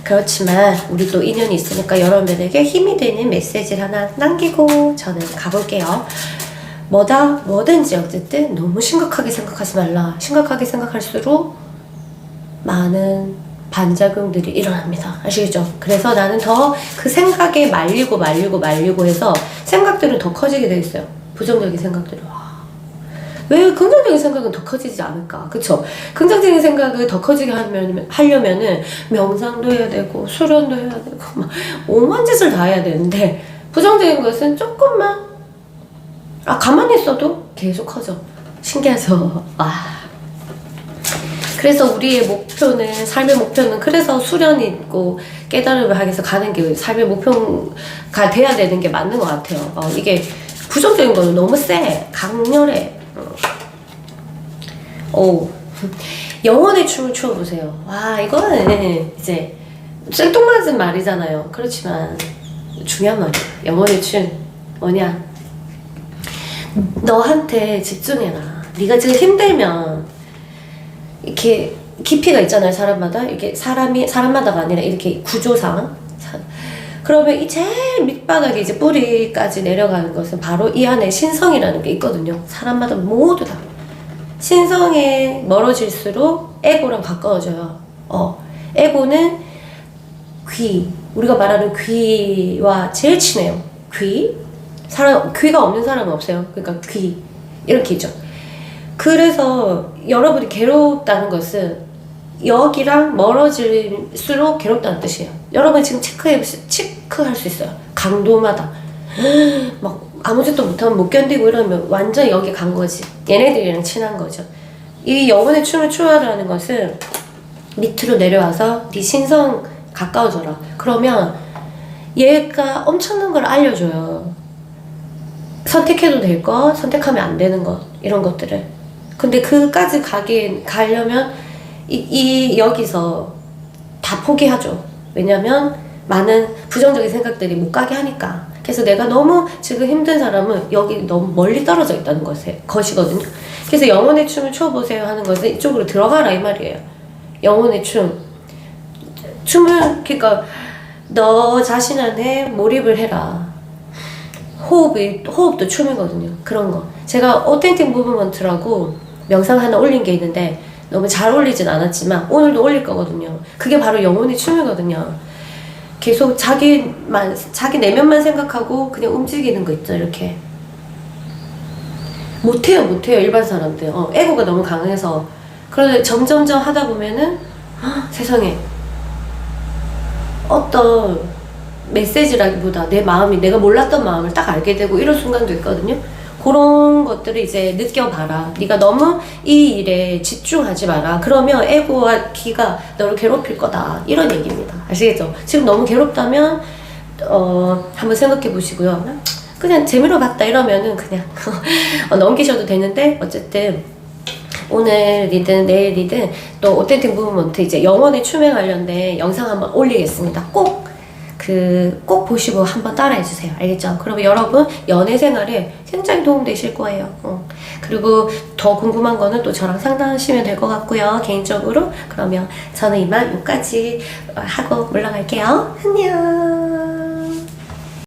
그렇지만 우리 또 인연이 있으니까 여러분에게 힘이 되는 메시지를 하나 남기고 저는 가볼게요. 뭐든지 어쨌든 너무 심각하게 생각하지 말라. 심각하게 생각할수록 많은 반작용들이 일어납니다. 아시겠죠? 그래서 나는 더 그 생각에 말리고 해서 생각들은 더 커지게 돼 있어요. 부정적인 생각들이. 왜 긍정적인 생각은 더 커지지 않을까? 그쵸? 긍정적인 생각을 더 커지게 하려면은 명상도 해야 되고 수련도 해야 되고 막 오만 짓을 다 해야 되는데, 부정적인 것은 조금만 가만히 있어도 계속 커져. 신기하죠? 그래서 우리의 목표는, 삶의 목표는 그래서 수련이 있고 깨달음을 하기 위해서 가는 게 삶의 목표가 돼야 되는 게 맞는 것 같아요. 이게 부정적인 거는 너무 세, 강렬해. 영혼의 춤을 추어보세요. 와, 이거는 이제 생뚱맞은 말이잖아요. 그렇지만 중요한 말이야. 영혼의 춤 뭐냐? 너한테 집중해라. 네가 지금 힘들면 이렇게 깊이가 있잖아요. 사람마다 이렇게 사람마다가 아니라 이렇게 구조상. 그러면 이 제일 밑바닥에 이제 뿌리까지 내려가는 것은 바로 이 안에 신성이라는 게 있거든요. 사람마다 모두 다. 신성에 멀어질수록 에고랑 가까워져요. 에고는 귀, 우리가 말하는 귀와 제일 친해요. 귀가 없는 사람은 없어요. 그러니까 귀 이렇게 있죠. 그래서 여러분이 괴롭다는 것은 여기랑 멀어질수록 괴롭다는 뜻이에요. 여러분 지금 체크할 수 있어요. 강도마다 막 아무 짓도 못하면 못 견디고 이러면 완전 여기 간 거지. 얘네들이랑 친한 거죠. 이 영혼의 춤을 추어라는 것은 밑으로 내려와서 네 신성 가까워져라. 그러면 얘가 엄청난 걸 알려줘요. 선택해도 될 것, 선택하면 안 되는 것, 이런 것들을. 근데 그까지 가려면 여기서 다 포기하죠. 왜냐면 많은 부정적인 생각들이 못 가게 하니까. 그래서 내가 너무 지금 힘든 사람은 여기 너무 멀리 떨어져 있다는 것이거든요. 그래서 영혼의 춤을 춰보세요 하는 것은 이쪽으로 들어가라 이 말이에요. 영혼의 춤을 그러니까 너 자신한테 몰입을 해라. 호흡도 춤이거든요. 그런 거. 제가 오텐틱 무브먼트라고 영상 하나 올린 게 있는데 너무 잘 올리진 않았지만 오늘도 올릴 거거든요. 그게 바로 영혼의 춤이거든요. 계속 자기 내면만 생각하고 그냥 움직이는 거 있죠. 이렇게 못해요 일반 사람들. 에고가 너무 강해서. 그런데 점점점 하다 보면은 세상에 어떤 메시지라기보다 내 마음이, 내가 몰랐던 마음을 딱 알게 되고 이런 순간도 있거든요. 그런 것들을 이제 느껴봐라. 네가 너무 이 일에 집중하지 마라. 그러면 에고와 기가 너를 괴롭힐 거다. 이런 얘기입니다. 아시겠죠? 지금 너무 괴롭다면 한번 생각해 보시고요. 그냥 재미로 봤다 이러면은 그냥 넘기셔도 되는데, 어쨌든 오늘이든 내일이든 또 오텐틱 무브먼트 이제 영혼의 춤에 관련된 영상 한번 올리겠습니다. 꼭 보시고 한번 따라해주세요. 알겠죠? 그러면 여러분 연애 생활에 굉장히 도움되실 거예요. 그리고 더 궁금한 거는 또 저랑 상담하시면 될 것 같고요. 개인적으로. 그러면 저는 이만 여기까지 하고 올라갈게요. 안녕.